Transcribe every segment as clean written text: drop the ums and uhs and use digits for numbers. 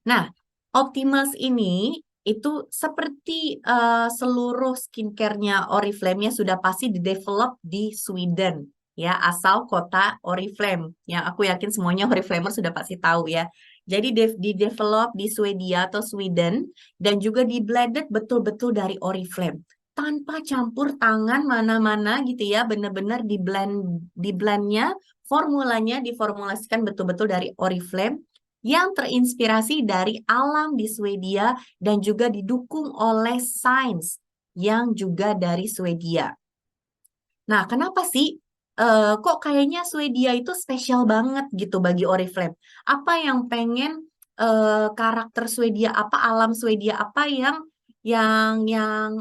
Nah, Optimals ini itu seperti seluruh skincare-nya Oriflame-nya sudah pasti didevelop di Sweden, ya, asal kota Oriflame. Yang aku yakin semuanya Oriflamer sudah pasti tahu ya. Jadi di-develop di Swedia atau Sweden dan juga di-blended betul-betul dari Oriflame. Tanpa campur tangan mana-mana gitu ya, benar-benar di-blendnya, formulanya diformulasikan betul-betul dari Oriflame yang terinspirasi dari alam di Swedia dan juga didukung oleh sains yang juga dari Swedia. Nah, kenapa sih kok kayaknya Swedia itu spesial banget gitu bagi Oriflame? Apa yang pengen karakter Swedia apa, alam Swedia apa yang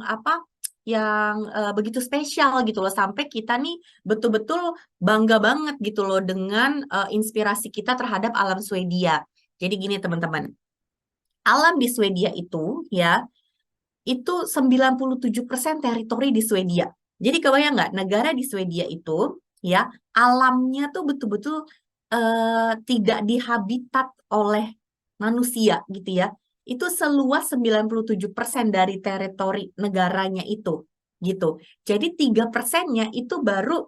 apa yang begitu spesial gitu loh sampai kita nih betul-betul bangga banget gitu loh dengan inspirasi kita terhadap alam Swedia. Jadi gini teman-teman, alam di Swedia itu ya, itu 97% teritori di Swedia. Jadi kebayang nggak, negara di Swedia itu ya, alamnya tuh betul-betul tidak dihabitat oleh manusia gitu ya. Itu seluas 97% dari teritori negaranya itu gitu. Jadi 3%-nya itu baru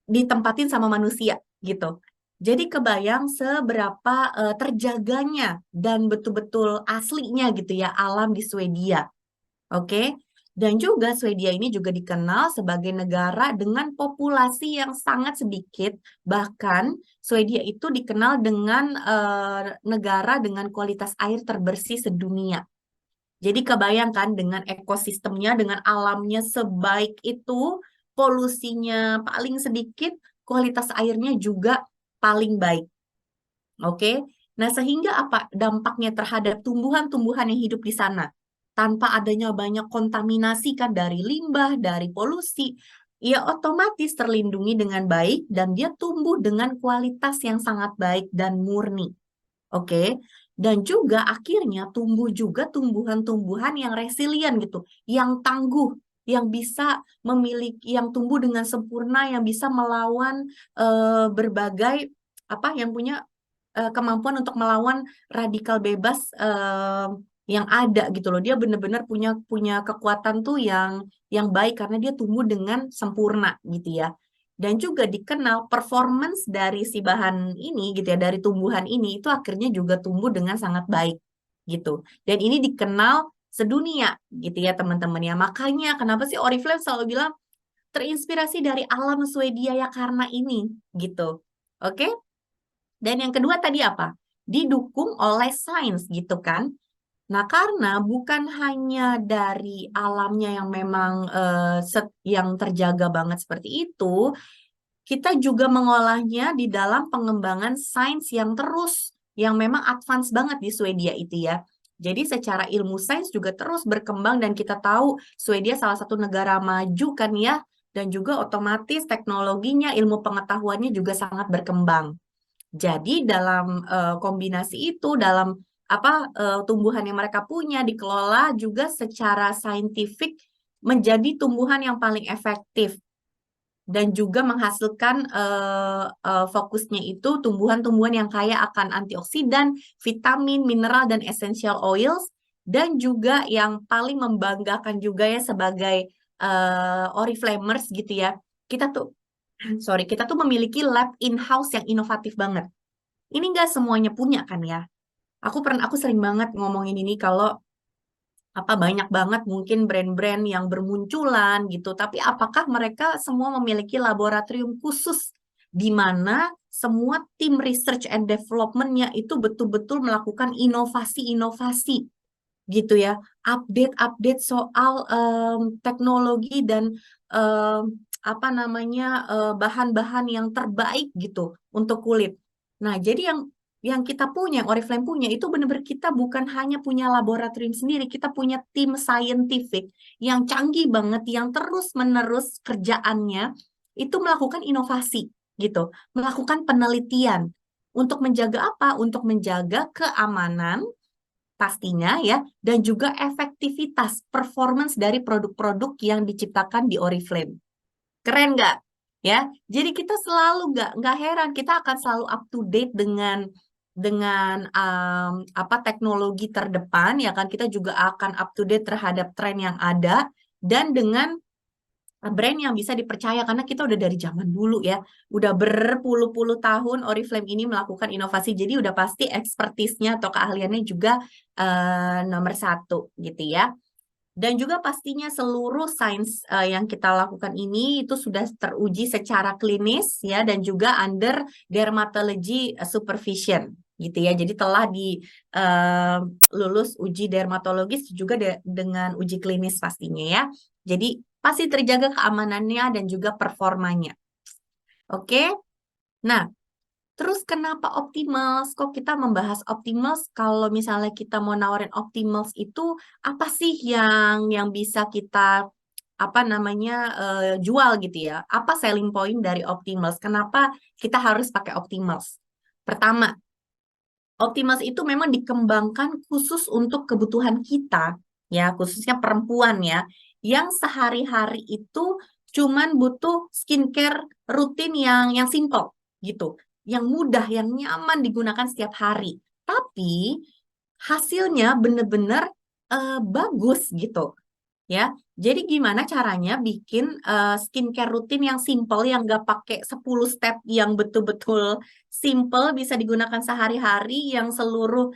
ditempatin sama manusia gitu. Jadi kebayang seberapa terjaganya dan betul-betul aslinya gitu ya alam di Swedia. Oke. Dan juga Swedia ini juga dikenal sebagai negara dengan populasi yang sangat sedikit. Bahkan Swedia itu dikenal dengan negara dengan kualitas air terbersih sedunia. Jadi kebayangkan dengan ekosistemnya, dengan alamnya sebaik itu, polusinya paling sedikit, kualitas airnya juga paling baik. Oke. Nah, sehingga apa dampaknya terhadap tumbuhan-tumbuhan yang hidup di sana? Tanpa adanya banyak kontaminasi kan dari limbah, dari polusi, ya otomatis terlindungi dengan baik dan dia tumbuh dengan kualitas yang sangat baik dan murni. Oke. Dan juga akhirnya tumbuh juga tumbuhan-tumbuhan yang resilient gitu, yang tangguh, yang bisa memiliki, yang tumbuh dengan sempurna, yang bisa melawan berbagai apa, yang punya kemampuan untuk melawan radikal bebas yang ada gitu loh. Dia benar-benar punya punya kekuatan tuh yang baik karena dia tumbuh dengan sempurna gitu ya. Dan juga dikenal performance dari si bahan ini gitu ya, dari tumbuhan ini itu akhirnya juga tumbuh dengan sangat baik gitu. Dan ini dikenal sedunia gitu ya teman-teman ya. Makanya kenapa sih Oriflame selalu bilang terinspirasi dari alam Swedia ya karena ini gitu. Oke? Dan yang kedua tadi apa? Didukung oleh sains gitu kan. Nah, karena bukan hanya dari alamnya yang memang yang terjaga banget seperti itu, kita juga mengolahnya di dalam pengembangan sains yang terus, yang memang advance banget di Swedia itu ya. Jadi secara ilmu sains juga terus berkembang dan kita tahu Swedia salah satu negara maju kan ya, dan juga otomatis teknologinya, ilmu pengetahuannya juga sangat berkembang. Jadi dalam kombinasi itu, dalam apa tumbuhan yang mereka punya dikelola juga secara saintifik menjadi tumbuhan yang paling efektif dan juga menghasilkan fokusnya itu tumbuhan-tumbuhan yang kaya akan antioksidan, vitamin, mineral dan essential oils dan juga yang paling membanggakan juga ya sebagai Oriflamers gitu ya. Kita tuh kita tuh memiliki lab in-house yang inovatif banget. Ini nggak semuanya punya kan ya. Aku sering banget ngomongin ini kalau apa banyak banget mungkin brand-brand yang bermunculan gitu. Tapi apakah mereka semua memiliki laboratorium khusus di mana semua tim research and development-nya itu betul-betul melakukan inovasi-inovasi gitu ya. Update-update soal teknologi dan em, apa namanya bahan-bahan yang terbaik gitu untuk kulit. Nah, jadi yang kita punya, yang Oriflame punya itu benar-benar kita bukan hanya punya laboratorium sendiri, kita punya tim scientific yang canggih banget, yang terus-menerus kerjaannya itu melakukan inovasi gitu, melakukan penelitian untuk menjaga apa? Untuk menjaga keamanan pastinya ya, dan juga efektivitas performance dari produk-produk yang diciptakan di Oriflame. Keren nggak? Ya, jadi kita selalu nggak heran, kita akan selalu up to date dengan apa teknologi terdepan ya kan, kita juga akan up to date terhadap tren yang ada, dan dengan brand yang bisa dipercaya karena kita udah dari zaman dulu ya, udah berpuluh-puluh tahun Oriflame ini melakukan inovasi, jadi udah pasti ekspertisnya atau keahliannya juga nomor satu gitu ya. Dan juga pastinya seluruh sains yang kita lakukan ini itu sudah teruji secara klinis ya, dan juga under dermatology supervision gitu ya. Jadi telah lulus uji dermatologis juga dengan uji klinis pastinya ya. Jadi pasti terjaga keamanannya dan juga performanya. Oke. Nah, terus kenapa Optimals? Kok kita membahas Optimals? Kalau misalnya kita mau nawarin Optimals itu apa sih yang bisa kita apa namanya jual gitu ya? Apa selling point dari Optimals? Kenapa kita harus pakai Optimals? Pertama, Optimals itu memang dikembangkan khusus untuk kebutuhan kita, ya, khususnya perempuan ya, yang sehari-hari itu cuman butuh skincare rutin yang simple gitu, yang mudah, yang nyaman digunakan setiap hari. Tapi hasilnya bener-bener bagus gitu. Ya, jadi gimana caranya bikin skincare rutin yang simple, yang gak pakai 10 step, yang betul-betul simple, bisa digunakan sehari-hari, yang seluruh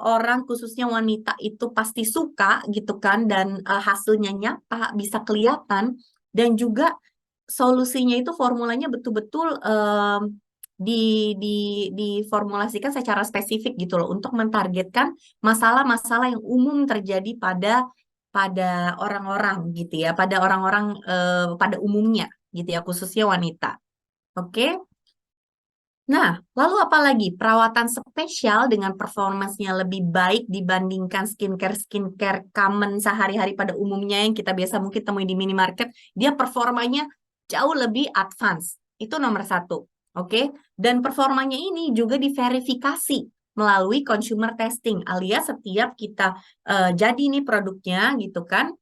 orang, khususnya wanita itu pasti suka gitu kan, dan hasilnya nyata, bisa kelihatan, dan juga solusinya itu formulanya betul-betul diformulasikan secara spesifik gitu loh, untuk mentargetkan masalah-masalah yang umum terjadi pada orang-orang gitu ya, pada orang-orang pada umumnya gitu ya, khususnya wanita. Oke. Nah, lalu apa lagi? Perawatan spesial dengan performancenya lebih baik dibandingkan skincare common sehari-hari pada umumnya yang kita biasa mungkin temui di minimarket, dia performanya jauh lebih advance. Itu nomor satu. Oke. Dan performanya ini juga diverifikasi melalui consumer testing, alias setiap kita jadi nih produknya gitu kan,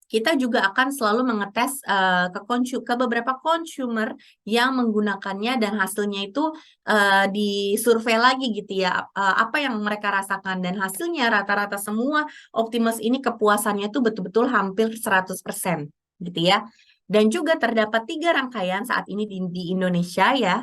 kita juga akan selalu mengetes ke beberapa consumer yang menggunakannya, dan hasilnya itu disurvei lagi gitu ya, apa yang mereka rasakan, dan hasilnya rata-rata semua Optimus ini kepuasannya itu betul-betul hampir 100% gitu ya. Dan juga terdapat 3 rangkaian saat ini di Indonesia ya,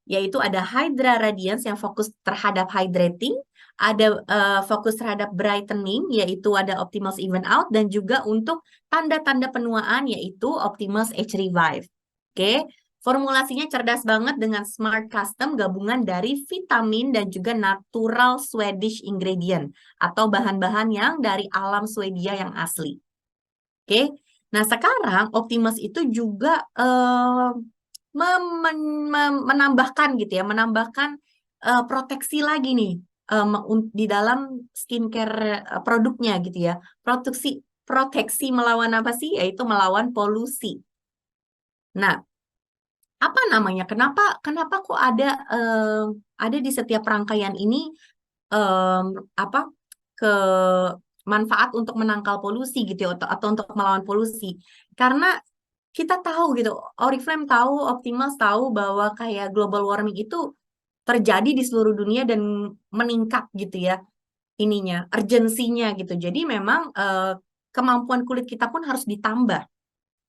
yaitu ada Hydra Radiance yang fokus terhadap hydrating, ada fokus terhadap brightening, yaitu ada Optimals Even Out, dan juga untuk tanda-tanda penuaan, yaitu Optimals Age Revive. Oke, formulasinya cerdas banget dengan Smart Custom, gabungan dari vitamin dan juga natural Swedish ingredient, atau bahan-bahan yang dari alam Swedia yang asli. Oke, nah sekarang Optimus itu juga menambahkan gitu ya, menambahkan proteksi lagi nih di dalam skincare produknya gitu ya. Proteksi melawan apa sih? Yaitu melawan polusi. Nah, apa namanya? Kenapa kok ada di setiap rangkaian ini em, apa ke manfaat untuk menangkal polusi gitu ya, atau untuk melawan polusi? Karena kita tahu gitu, Oriflame tahu, Optimals tahu bahwa kayak global warming itu terjadi di seluruh dunia dan meningkat gitu ya, ininya, urgensinya gitu. Jadi memang kemampuan kulit kita pun harus ditambah.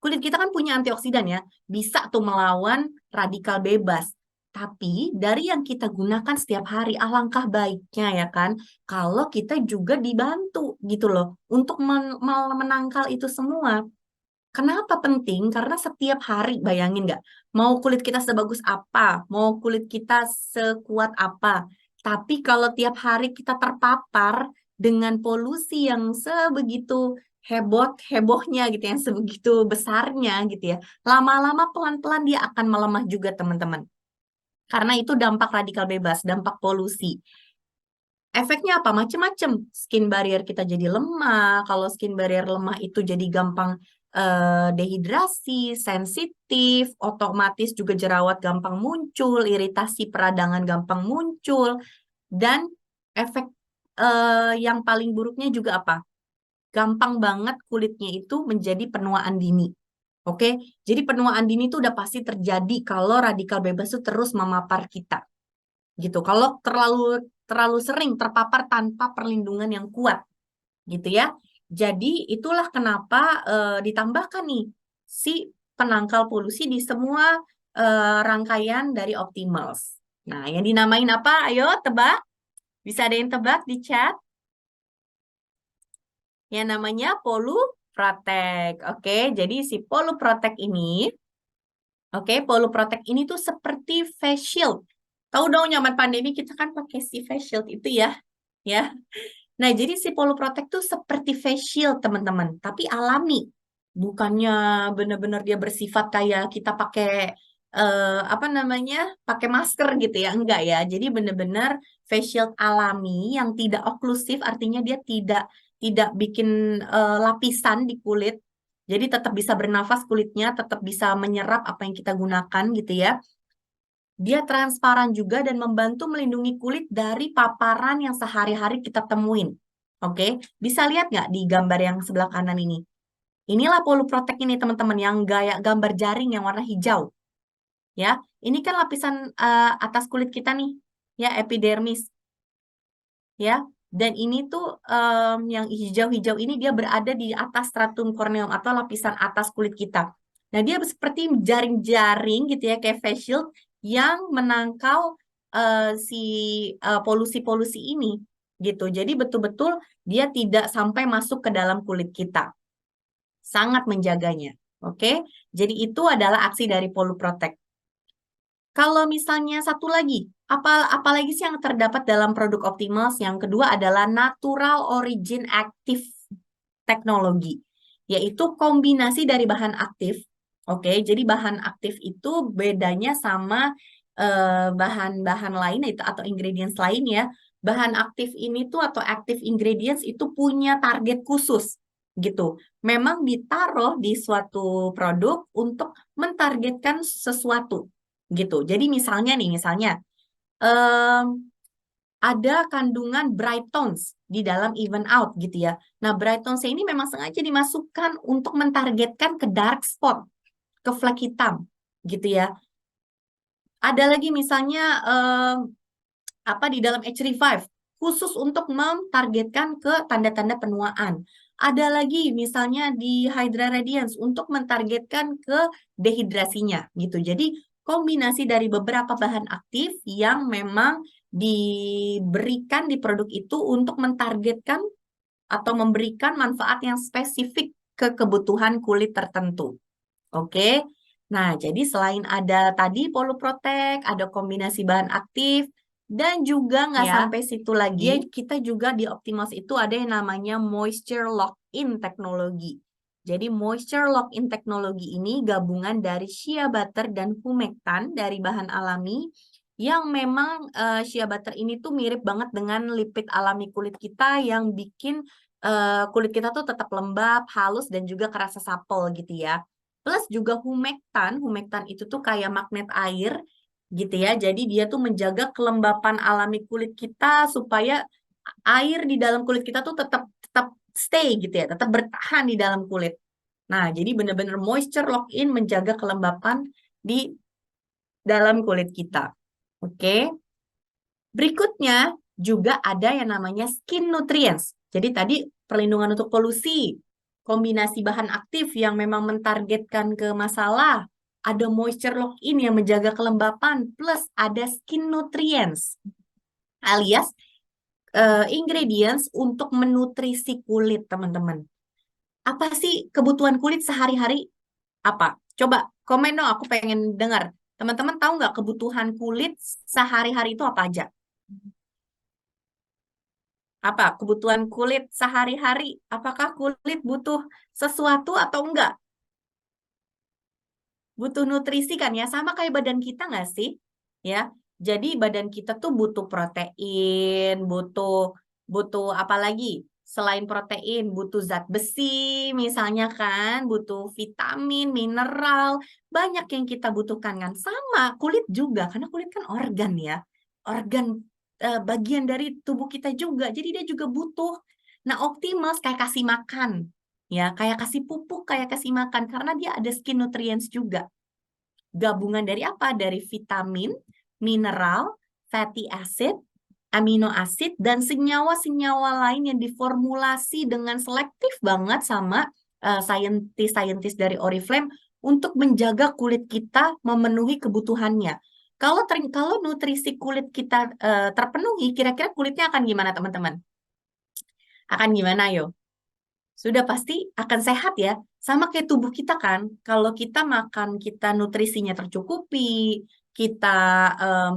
Kulit kita kan punya antioksidan ya, bisa tuh melawan radikal bebas. Tapi dari yang kita gunakan setiap hari, alangkah baiknya ya kan, kalau kita juga dibantu gitu loh, untuk menangkal itu semua. Kenapa penting? Karena setiap hari, bayangin nggak, mau kulit kita sebagus apa, mau kulit kita sekuat apa, tapi kalau tiap hari kita terpapar dengan polusi yang sebegitu hebohnya gitu, yang sebegitu besarnya gitu ya, lama-lama pelan-pelan dia akan melemah juga teman-teman. Karena itu dampak radikal bebas, dampak polusi. Efeknya apa? Macam-macam. Skin barrier kita jadi lemah. Kalau skin barrier lemah itu jadi gampang dehidrasi, sensitif, otomatis juga jerawat gampang muncul, iritasi peradangan gampang muncul, dan efek yang paling buruknya juga apa? Gampang banget kulitnya itu menjadi penuaan dini. Oke, jadi penuaan dini itu udah pasti terjadi kalau radikal bebas itu terus memapar kita. gitu. Kalau terlalu sering terpapar tanpa perlindungan yang kuat, gitu ya. Jadi itulah kenapa ditambahkan nih si penangkal polusi di semua rangkaian dari Optimals. Nah, yang dinamain apa? Ayo tebak. Bisa ada yang tebak di chat? Yang namanya Polu Protect. Oke, jadi si Polu Protect ini, oke, Polu Protect ini tuh seperti face shield. Tahu dong nyaman pandemi kita kan pakai si face shield itu ya, ya. Nah, jadi si Polu Protect tuh seperti face shield, teman-teman, tapi alami. Bukannya benar-benar dia bersifat kayak kita pakai apa namanya? Pakai masker gitu ya. Enggak ya. Jadi benar-benar face shield alami yang tidak oklusif, artinya dia tidak bikin lapisan di kulit. Jadi tetap bisa bernafas kulitnya, tetap bisa menyerap apa yang kita gunakan gitu ya. Dia transparan juga dan membantu melindungi kulit dari paparan yang sehari-hari kita temuin. Oke, bisa lihat nggak di gambar yang sebelah kanan ini? Inilah poluprotek ini teman-teman yang gaya gambar jaring yang warna hijau. Ya, ini kan lapisan atas kulit kita nih, ya epidermis. Ya, dan ini tuh yang hijau-hijau ini dia berada di atas stratum corneum atau lapisan atas kulit kita. Nah, dia seperti jaring-jaring gitu ya, kayak face shield yang menangkal si polusi-polusi ini gitu. Jadi betul-betul dia tidak sampai masuk ke dalam kulit kita. Sangat menjaganya. Oke, jadi itu adalah aksi dari Poluprotect. Kalau misalnya satu lagi, apalagi sih yang terdapat dalam produk Optimals? Yang kedua adalah Natural Origin Active Technology, yaitu kombinasi dari bahan aktif. Oke, jadi bahan aktif itu bedanya sama bahan-bahan lain atau ingredients lain ya. Bahan aktif ini tuh atau active ingredients itu punya target khusus gitu. Memang ditaruh di suatu produk untuk mentargetkan sesuatu gitu. Jadi misalnya nih, misalnya em, ada kandungan bright tones di dalam even out gitu ya. Nah, bright tones ini memang sengaja dimasukkan untuk mentargetkan ke dark spot, ke flek hitam gitu ya. Ada lagi misalnya apa di dalam H-Revive khusus untuk mentargetkan ke tanda-tanda penuaan. Ada lagi misalnya di Hydra Radiance untuk mentargetkan ke dehidrasinya gitu. Jadi kombinasi dari beberapa bahan aktif yang memang diberikan di produk itu untuk mentargetkan atau memberikan manfaat yang spesifik ke kebutuhan kulit tertentu. Oke. Nah, jadi selain ada tadi poluprotek, ada kombinasi bahan aktif, dan juga nggak Ya, sampai situ lagi, kita juga di Optimals itu ada yang namanya moisture lock-in teknologi. Jadi moisture lock-in teknologi ini gabungan dari shea butter dan humectant dari bahan alami yang memang shea butter ini tuh mirip banget dengan lipid alami kulit kita yang bikin kulit kita tuh tetap lembab, halus, dan juga kerasa supple gitu ya. Plus juga humektan itu tuh kayak magnet air gitu ya. Jadi dia tuh menjaga kelembapan alami kulit kita supaya air di dalam kulit kita tuh tetap tetap stay gitu ya, tetap bertahan di dalam kulit. Nah, jadi benar-benar moisture lock-in menjaga kelembapan di dalam kulit kita. Oke. Berikutnya juga ada yang namanya skin nutrients. Jadi tadi perlindungan untuk polusi, kombinasi bahan aktif yang memang mentargetkan ke masalah, ada moisture lock-in yang menjaga kelembapan, plus ada skin nutrients alias ingredients untuk menutrisi kulit, teman-teman. Apa sih kebutuhan kulit sehari-hari? Apa? Coba komen dong, aku pengen dengar. Teman-teman tahu nggak kebutuhan kulit sehari-hari itu apa aja? Apa kebutuhan kulit sehari-hari? Apakah kulit butuh sesuatu atau enggak? Butuh nutrisi kan ya, sama kayak badan kita nggak sih? Ya, jadi badan kita tuh butuh protein, butuh butuh apa lagi? Selain protein, butuh zat besi, misalnya kan, butuh vitamin, mineral, banyak yang kita butuhkan kan. Sama kulit juga, karena kulit kan organ ya, organ bagian dari tubuh kita juga. Jadi dia juga butuh. Nah, Optimus kayak kasih makan, ya, kayak kasih pupuk, kayak kasih makan, karena dia ada skin nutrients juga. Gabungan dari apa? Dari vitamin, mineral, fatty acid, amino acid, dan senyawa-senyawa lain yang diformulasi dengan selektif banget sama saintis-saintis dari Oriflame untuk menjaga kulit kita memenuhi kebutuhannya. Kalau nutrisi kulit kita terpenuhi, kira-kira kulitnya akan gimana teman-teman? Akan gimana yo? Sudah pasti akan sehat ya. Sama kayak tubuh kita kan, kalau kita makan, kita nutrisinya tercukupi, kita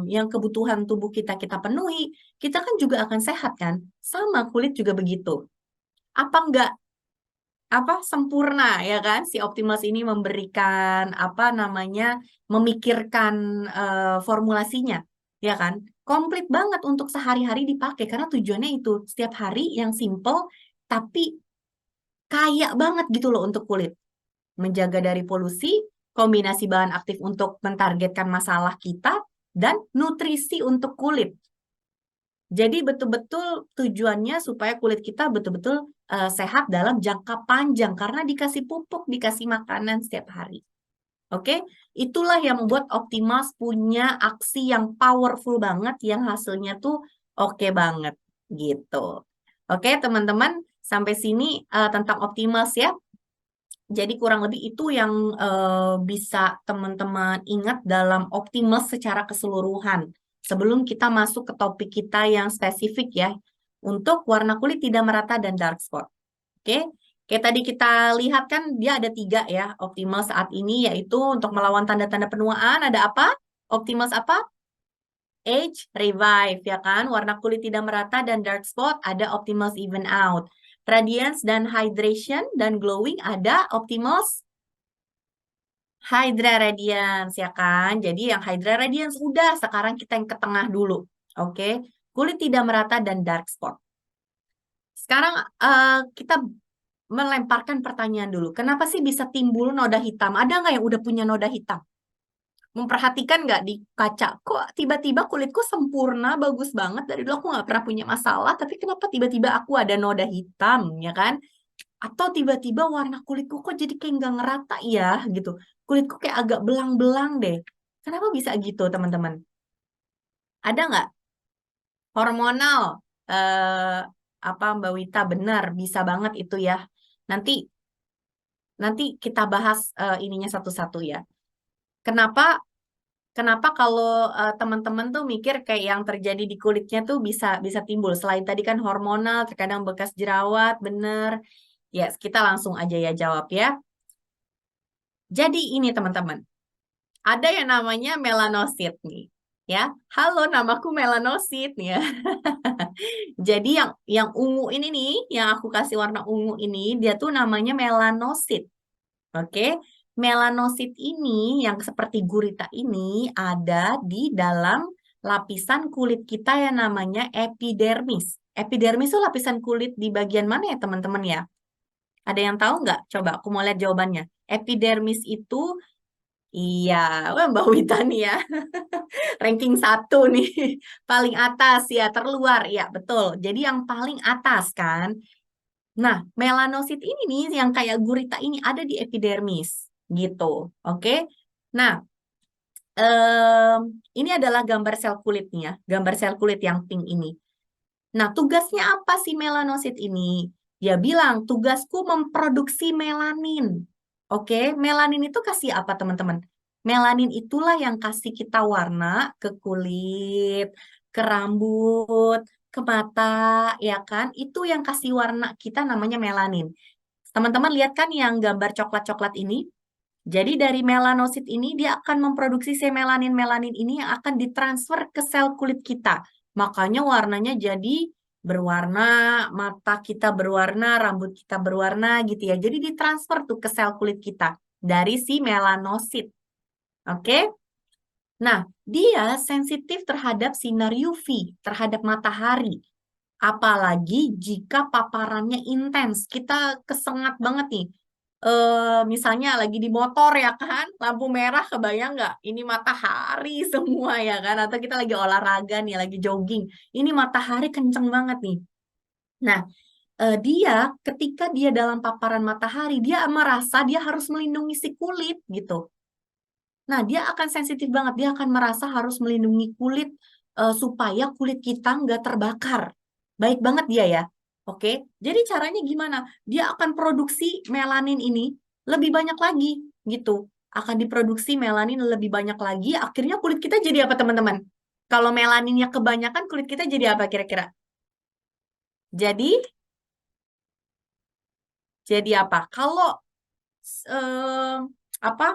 yang kebutuhan tubuh kita penuhi, kita kan juga akan sehat kan. Sama kulit juga begitu. Apa enggak sempurna ya kan? Si Optimals ini memberikan memikirkan formulasinya, ya kan? Komplit banget untuk sehari-hari dipakai karena tujuannya itu setiap hari yang simple tapi kaya banget gitu loh untuk kulit. Menjaga dari polusi, kombinasi bahan aktif untuk mentargetkan masalah kita, dan nutrisi untuk kulit. Jadi betul-betul tujuannya supaya kulit kita betul-betul sehat dalam jangka panjang karena dikasih pupuk, dikasih makanan setiap hari. Oke, itulah yang membuat Optimals punya aksi yang powerful banget yang hasilnya tuh oke banget gitu. Oke, teman-teman, sampai sini tentang Optimals ya. Jadi kurang lebih itu yang bisa teman-teman ingat dalam Optimals secara keseluruhan. Sebelum kita masuk ke topik kita yang spesifik ya, untuk warna kulit tidak merata dan dark spot. Oke, kayak tadi kita lihat kan dia ada 3 ya, Optimals saat ini, yaitu untuk melawan tanda-tanda penuaan, ada apa? Optimals apa? Age Revive, ya kan? Warna kulit tidak merata dan dark spot, ada Optimals Even Out. Radiance dan Hydration dan Glowing, ada Optimals Hydra Radiance, ya kan? Jadi yang Hydra Radiance udah, sekarang kita yang ke tengah dulu. Oke, kulit tidak merata dan dark spot. Sekarang kita melemparkan pertanyaan dulu. Kenapa sih bisa timbul noda hitam? Ada nggak yang udah punya noda hitam? Memperhatikan nggak di kaca? Kok tiba-tiba kulitku sempurna, bagus banget. Dari dulu aku nggak pernah punya masalah, tapi kenapa tiba-tiba aku ada noda hitam, ya kan? Atau tiba-tiba warna kulitku kok jadi kayak nggak ngerata ya, gitu. Kulitku kayak agak belang-belang deh. Kenapa bisa gitu, teman-teman? Ada nggak? Hormonal. Eh, Mbak Wita, benar, bisa banget itu ya. Nanti nanti kita bahas ininya satu-satu ya. Kenapa kenapa kalau teman-teman tuh mikir kayak yang terjadi di kulitnya tuh bisa bisa timbul selain tadi kan hormonal, terkadang bekas jerawat, bener. Ya, kita langsung aja ya jawab ya. Jadi ini teman-teman, ada yang namanya melanosit nih. Ya, halo, namaku melanosit nih ya. Jadi yang ungu ini nih, yang aku kasih warna ungu ini, dia tuh namanya melanosit. Oke, melanosit ini yang seperti gurita ini ada di dalam lapisan kulit kita yang namanya epidermis. Epidermis itu lapisan kulit di bagian mana ya teman-teman ya? Ada yang tahu nggak? Coba aku mau lihat jawabannya. Epidermis itu, iya, wah Mbak Wita nih ya, ranking 1 nih, paling atas ya, terluar, ya betul. Jadi yang paling atas kan. Nah, melanosit ini nih yang kayak gurita ini ada di epidermis gitu. Oke. Nah, ini adalah gambar sel kulitnya, gambar sel kulit yang pink ini. Nah, tugasnya apa sih melanosit ini? Dia bilang, tugasku memproduksi melanin. Oke, melanin itu kasih apa teman-teman? Melanin itulah yang kasih kita warna ke kulit, ke rambut, ke mata, ya kan? Itu yang kasih warna kita namanya melanin. Teman-teman lihat kan yang gambar coklat-coklat ini? Jadi dari melanosit ini dia akan memproduksi si melanin-melanin ini yang akan ditransfer ke sel kulit kita. Makanya warnanya jadi berwarna, mata kita berwarna, rambut kita berwarna gitu ya. Jadi ditransfer tuh ke sel kulit kita dari si melanosit. Oke? Nah, dia sensitif terhadap sinar UV, terhadap matahari. Apalagi jika paparannya intens. Kita kesengat banget nih. Misalnya lagi di motor ya kan, lampu merah kebayang nggak? Ini matahari semua ya kan? Atau kita lagi olahraga nih, lagi jogging. Ini matahari kenceng banget nih. Nah, dia ketika dia dalam paparan matahari, dia merasa dia harus melindungi si kulit gitu. Nah, dia akan sensitif banget. Dia akan merasa harus melindungi kulit supaya kulit kita nggak terbakar. Baik banget dia ya. Oke, jadi caranya gimana? Dia akan produksi melanin ini lebih banyak lagi gitu. Akan diproduksi melanin lebih banyak lagi. Akhirnya kulit kita jadi apa teman-teman? Kalau melaninnya kebanyakan kulit kita jadi apa kira-kira? Jadi jadi apa? Kalau eh, apa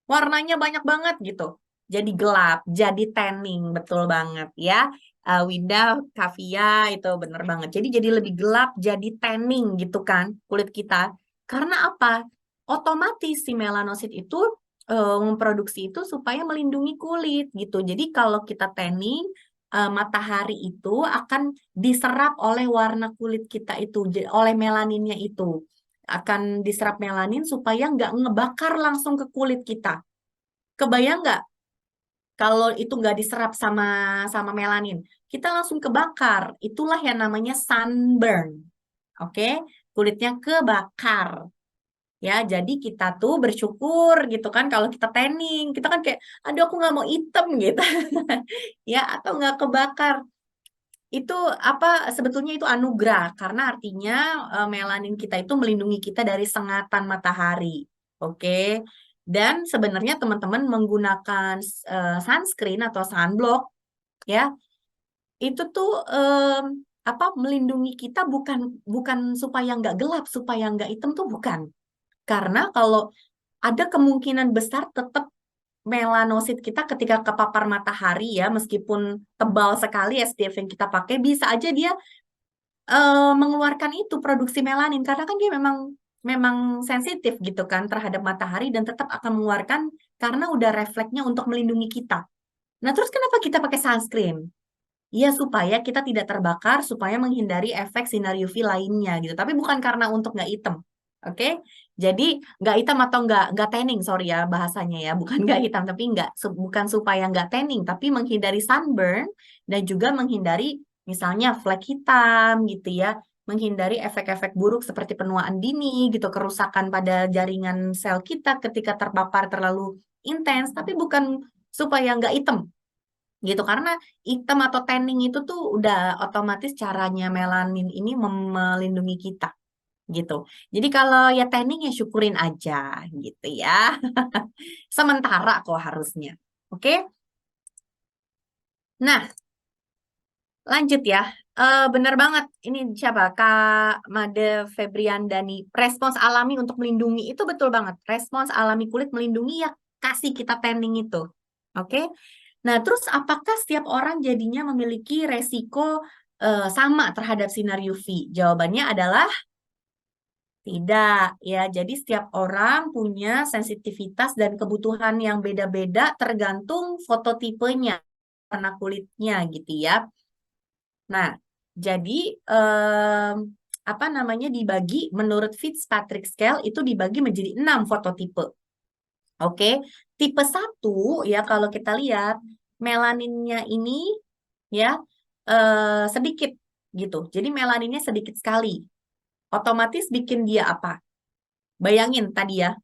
warnanya banyak banget gitu. Jadi gelap, jadi tanning, betul banget ya. Winda, Kavia itu bener banget. Jadi lebih gelap, jadi tanning gitu kan kulit kita. Karena apa? Otomatis si melanosit itu memproduksi itu supaya melindungi kulit gitu. Jadi kalau kita tanning, matahari itu akan diserap oleh warna kulit kita itu, oleh melaninnya itu akan diserap melanin supaya nggak ngebakar langsung ke kulit kita. Kebayang nggak kalau itu nggak diserap sama sama melanin? Kita langsung kebakar. Itulah yang namanya sunburn. Oke, kulitnya kebakar. Ya, jadi kita tuh bersyukur gitu kan kalau kita tanning. Kita kan kayak, aduh aku nggak mau hitam gitu. Ya, atau nggak kebakar. Itu apa sebetulnya itu anugerah karena artinya melanin kita itu melindungi kita dari sengatan matahari. Oke. Dan sebenarnya teman-teman menggunakan sunscreen atau sunblock ya, itu tuh apa melindungi kita bukan bukan supaya nggak gelap, supaya nggak hitam tuh bukan. Karena kalau ada kemungkinan besar tetap melanosit kita ketika kepapar matahari ya, meskipun tebal sekali SPF yang kita pakai, bisa aja dia mengeluarkan itu produksi melanin karena kan dia memang memang sensitif gitu kan terhadap matahari dan tetap akan mengeluarkan karena udah refleksnya untuk melindungi kita. Nah, terus kenapa kita pakai sunscreen? Ya supaya kita tidak terbakar, supaya menghindari efek sinar UV lainnya gitu. Tapi bukan karena untuk nggak hitam. Oke, jadi nggak hitam atau nggak tanning, sorry ya bahasanya ya, bukan nggak hitam, tapi nggak bukan supaya nggak tanning, tapi menghindari sunburn dan juga menghindari misalnya flek hitam gitu ya, menghindari efek-efek buruk seperti penuaan dini gitu, kerusakan pada jaringan sel kita ketika terpapar terlalu intens, tapi bukan supaya nggak hitam gitu karena hitam atau tanning itu tuh udah otomatis caranya melanin ini melindungi kita gitu. Jadi kalau ya tanning ya syukurin aja gitu ya. Sementara kok harusnya. Oke. Nah, lanjut ya. Bener banget. Ini siapa? Kak Made Febrian Dani. Respons alami untuk melindungi itu betul banget. Respons alami kulit melindungi ya kasih kita tanning itu. Oke. Nah, terus apakah setiap orang jadinya memiliki resiko sama terhadap sinar UV? Jawabannya adalah tidak, ya. Jadi setiap orang punya sensitivitas dan kebutuhan yang beda-beda tergantung fototipenya, warna kulitnya gitu ya. Nah, jadi em, apa namanya dibagi menurut Fitzpatrick Scale itu dibagi menjadi 6 fototipe. Oke, tipe satu ya kalau kita lihat melaninnya ini ya sedikit gitu. Jadi melaninnya sedikit sekali. Otomatis bikin dia apa? Bayangin tadi ya,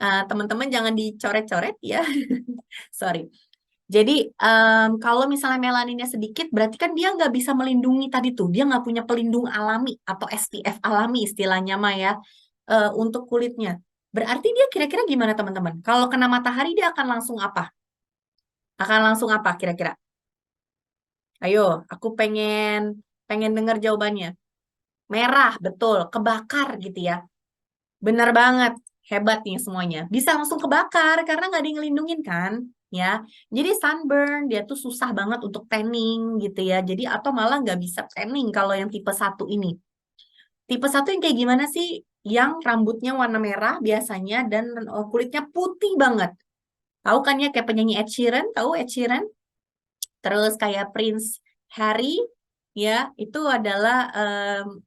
teman-teman jangan dicoret-coret ya. Sorry. Jadi kalau misalnya melaninnya sedikit, berarti kan dia nggak bisa melindungi tadi tuh. Dia nggak punya pelindung alami atau SPF alami istilahnya mah ya untuk kulitnya. Berarti dia kira-kira gimana teman-teman? Kalau kena matahari dia akan langsung apa? Akan langsung apa kira-kira? Ayo, aku pengen pengen dengar jawabannya. Merah, betul, kebakar gitu ya. Benar banget, hebat nih semuanya. Bisa langsung kebakar karena nggak ada yang ngelindungin kan, ya. Jadi sunburn dia tuh susah banget untuk tanning gitu ya. Jadi atau malah nggak bisa tanning kalau yang tipe satu ini. Tipe satu yang kayak gimana sih? Yang rambutnya warna merah biasanya dan kulitnya putih banget. Tahu kan ya kayak penyanyi Ed Sheeran, tahu Ed Sheeran? Terus kayak Prince Harry, ya itu adalah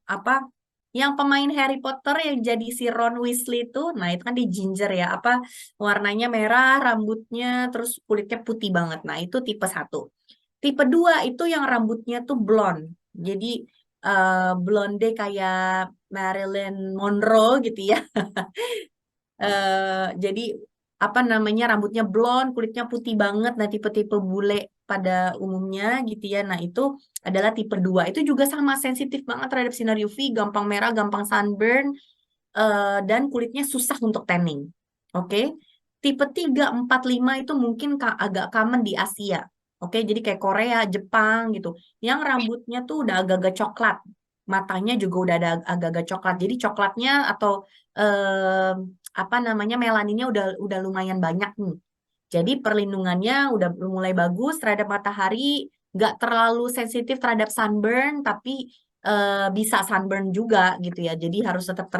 apa? Yang pemain Harry Potter yang jadi si Ron Weasley itu, nah itu kan di ginger ya, apa warnanya merah, rambutnya, terus kulitnya putih banget. Nah itu tipe satu. Tipe dua itu yang rambutnya tuh blonde, jadi blonde kayak Marilyn Monroe gitu ya. Jadi apa namanya rambutnya blonde, kulitnya putih banget. Nah tipe-tipe bule pada umumnya gitu ya. Nah, itu adalah tipe 2. Itu juga sama sensitif banget terhadap sinar UV, gampang merah, gampang sunburn, dan kulitnya susah untuk tanning. Oke. Tipe 3, 4, 5 itu mungkin agak common di Asia. Oke, jadi kayak Korea, Jepang gitu. Yang rambutnya tuh udah agak-agak coklat. Matanya juga udah ada agak-agak coklat. Jadi coklatnya atau eh, apa namanya melaninnya udah lumayan banyak nih. Jadi perlindungannya udah mulai bagus terhadap matahari, nggak terlalu sensitif terhadap sunburn, tapi bisa sunburn juga gitu ya. Jadi harus tetap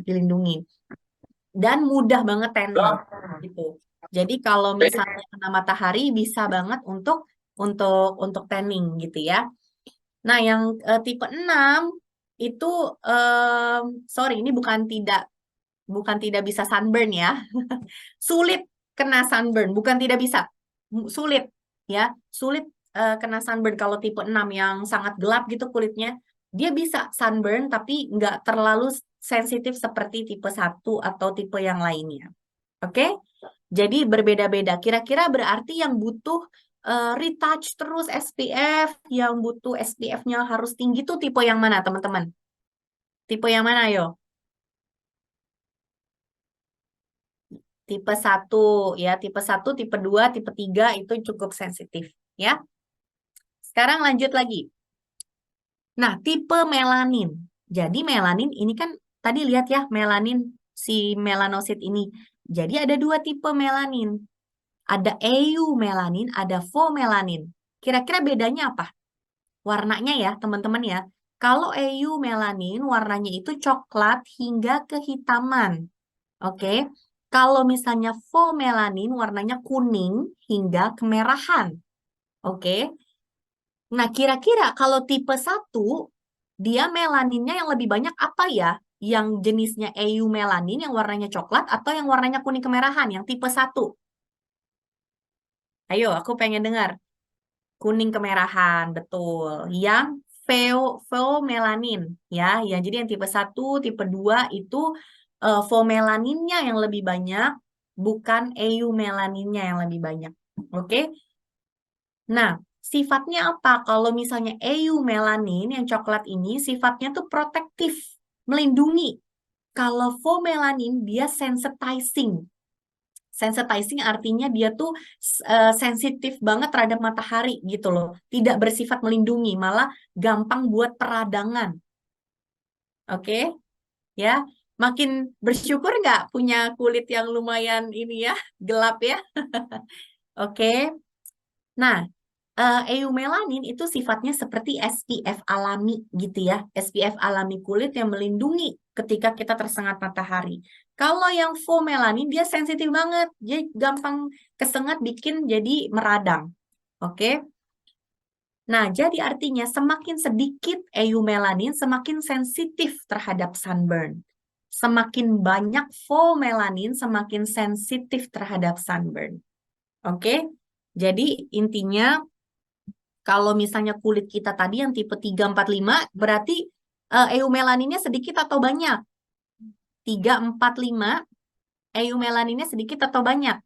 dilindungi dan mudah banget tanning gitu. Jadi kalau misalnya kena matahari bisa banget untuk tanning gitu ya. Nah, yang tipe 6 itu sorry ini bukan tidak bisa sunburn ya. Sulit kena sunburn, bukan tidak bisa. Sulit ya, sulit kena sunburn kalau tipe 6 yang sangat gelap gitu kulitnya. Dia bisa sunburn tapi nggak terlalu sensitif seperti tipe 1 atau tipe yang lainnya. Oke? Jadi berbeda-beda. Kira-kira berarti yang butuh retouch terus SPF, yang butuh SPF-nya harus tinggi tuh tipe yang mana, teman-teman? Tipe yang mana, yo? Tipe 1 ya, tipe 1, tipe 2, tipe 3 itu cukup sensitif ya. Sekarang lanjut lagi. Nah, tipe melanin. Jadi melanin ini kan tadi lihat ya melanin si melanosit ini. Jadi ada dua tipe melanin. Ada eumelanin, ada fomelanin. Kira-kira bedanya apa? Warnanya ya, teman-teman ya. Kalau eumelanin warnanya itu coklat hingga kehitaman. Oke. Kalau misalnya fomelanin warnanya kuning hingga kemerahan. Oke. Nah, kira-kira kalau tipe 1 dia melaninnya yang lebih banyak apa ya? Yang jenisnya eumelanin yang warnanya coklat atau yang warnanya kuning kemerahan yang tipe 1? Ayo, aku pengen dengar. Kuning kemerahan, betul. Yang fomelanin ya. Yang jadi yang tipe 1, tipe 2 itu fomelaninnya yang lebih banyak, bukan eumelaninnya yang lebih banyak. Oke? Nah, sifatnya apa? Kalau misalnya eumelanin yang coklat ini sifatnya tuh protektif, melindungi. Kalau fomelanin dia sensitizing. Sensitizing artinya dia tuh sensitif banget terhadap matahari gitu loh. Tidak bersifat melindungi, malah gampang buat peradangan. Oke? Ya, makin bersyukur nggak punya kulit yang lumayan ini ya, gelap ya. Oke. Nah, eumelanin itu sifatnya seperti SPF alami gitu ya. SPF alami kulit yang melindungi ketika kita tersengat matahari. Kalau yang fomelanin dia sensitif banget. Jadi gampang kesengat bikin jadi meradang. Oke. Nah, jadi artinya semakin sedikit eumelanin semakin sensitif terhadap sunburn. Semakin banyak fomelanin semakin sensitif terhadap sunburn. Oke. Jadi intinya kalau misalnya kulit kita tadi yang tipe 3, 4, 5, berarti eumelaninnya sedikit atau banyak? 3, 4, 5, eumelaninnya sedikit atau banyak?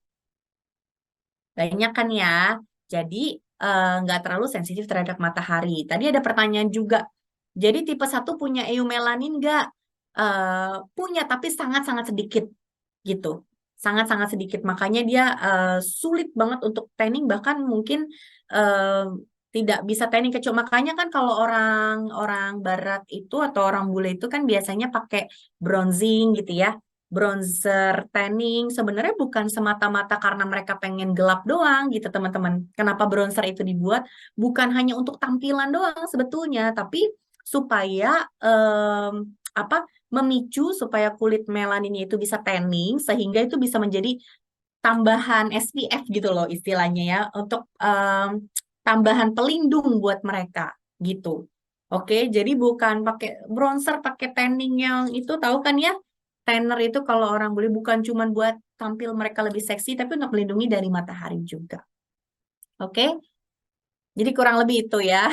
Banyak kan ya? Jadi nggak terlalu sensitif terhadap matahari. Tadi ada pertanyaan juga. Jadi tipe 1 punya eumelanin nggak? Punya, tapi sangat-sangat sedikit gitu. Sangat-sangat sedikit. Makanya dia sulit banget untuk tanning, bahkan mungkin eh, tidak bisa tanning kecuali makanya kan kalau orang barat itu atau orang bule itu kan biasanya pakai bronzing gitu ya. Bronzer tanning sebenarnya bukan semata-mata karena mereka pengen gelap doang gitu teman-teman. Kenapa bronzer itu dibuat? Bukan hanya untuk tampilan doang sebetulnya, tapi supaya apa memicu supaya kulit melaninnya itu bisa tanning sehingga itu bisa menjadi tambahan SPF gitu loh istilahnya ya untuk tambahan pelindung buat mereka gitu. Oke, jadi bukan pakai bronzer, pakai tanning yang itu tahu kan ya? Tanner itu kalau orang beli bukan cuma buat tampil mereka lebih seksi tapi untuk melindungi dari matahari juga. Oke? Jadi kurang lebih itu ya.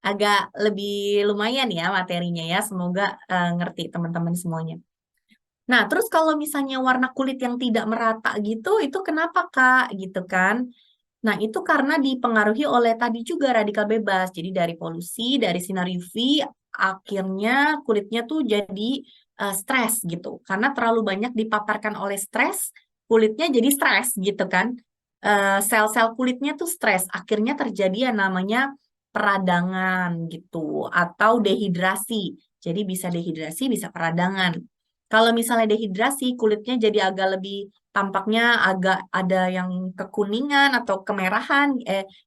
Agak lebih lumayan ya materinya ya. Semoga ngerti teman-teman semuanya. Nah, terus kalau misalnya warna kulit yang tidak merata gitu, itu kenapa Kak? Gitu kan? Nah, itu karena dipengaruhi oleh tadi juga radikal bebas. Jadi dari polusi, dari sinar UV, akhirnya kulitnya tuh jadi stres gitu. Karena terlalu banyak dipaparkan oleh stres, kulitnya jadi stres gitu kan. Sel-sel kulitnya tuh stres. Akhirnya terjadi yang namanya peradangan gitu atau dehidrasi. Jadi bisa dehidrasi, bisa peradangan. Kalau misalnya dehidrasi, kulitnya jadi agak lebih tampaknya agak ada yang kekuningan atau kemerahan,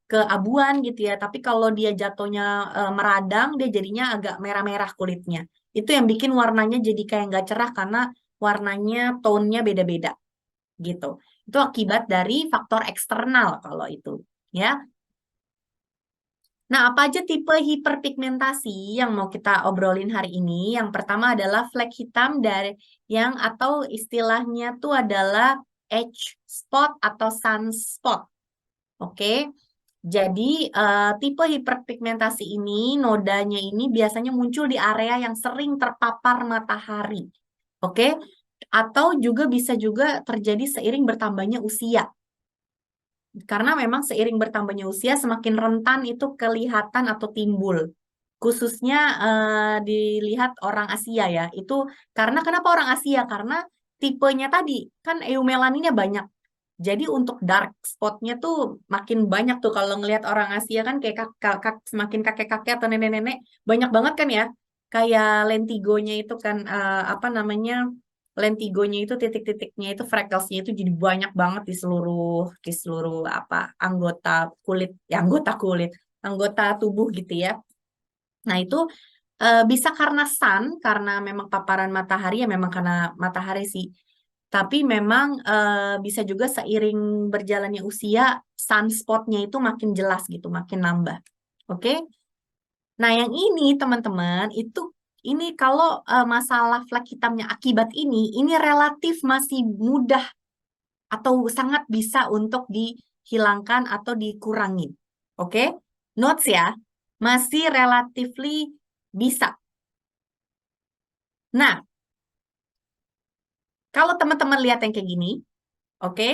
keabuan gitu ya. Tapi kalau dia jatuhnya meradang, dia jadinya agak merah-merah kulitnya. Itu yang bikin warnanya jadi kayak nggak cerah karena warnanya, tone-nya beda-beda gitu. Itu akibat dari faktor eksternal kalau itu, ya. Nah, apa aja tipe hiperpigmentasi yang mau kita obrolin hari ini? Yang pertama adalah flek hitam dari yang atau istilahnya tuh adalah age spot atau sunspot. Oke. Jadi tipe hiperpigmentasi ini nodanya ini biasanya muncul di area yang sering terpapar matahari. Oke. Atau juga bisa juga terjadi seiring bertambahnya usia. Karena memang seiring bertambahnya usia semakin rentan itu kelihatan atau timbul. Khususnya dilihat orang Asia ya. Itu karena kenapa orang Asia? Karena tipenya tadi kan eumelaninnya banyak. Jadi untuk dark spotnya tuh makin banyak tuh kalau ngelihat orang Asia kan kayak semakin kakek-kakek atau nenek-nenek banyak banget kan ya. Kayak lentigonya itu kan apa namanya, lentigonya itu titik-titiknya itu frecklesnya itu jadi banyak banget di seluruh apa anggota kulit ya anggota tubuh gitu ya. Nah itu bisa karena sun, karena memang paparan matahari ya memang karena matahari sih. Tapi memang bisa juga seiring berjalannya usia, sunspotnya itu makin jelas gitu, makin nambah. Oke? Nah yang ini teman-teman, ini kalau masalah flek hitamnya akibat ini relatif masih mudah atau sangat bisa untuk dihilangkan atau dikurangin. Oke? Notes ya, masih relatively bisa. Nah, kalau teman-teman lihat yang kayak gini, oke,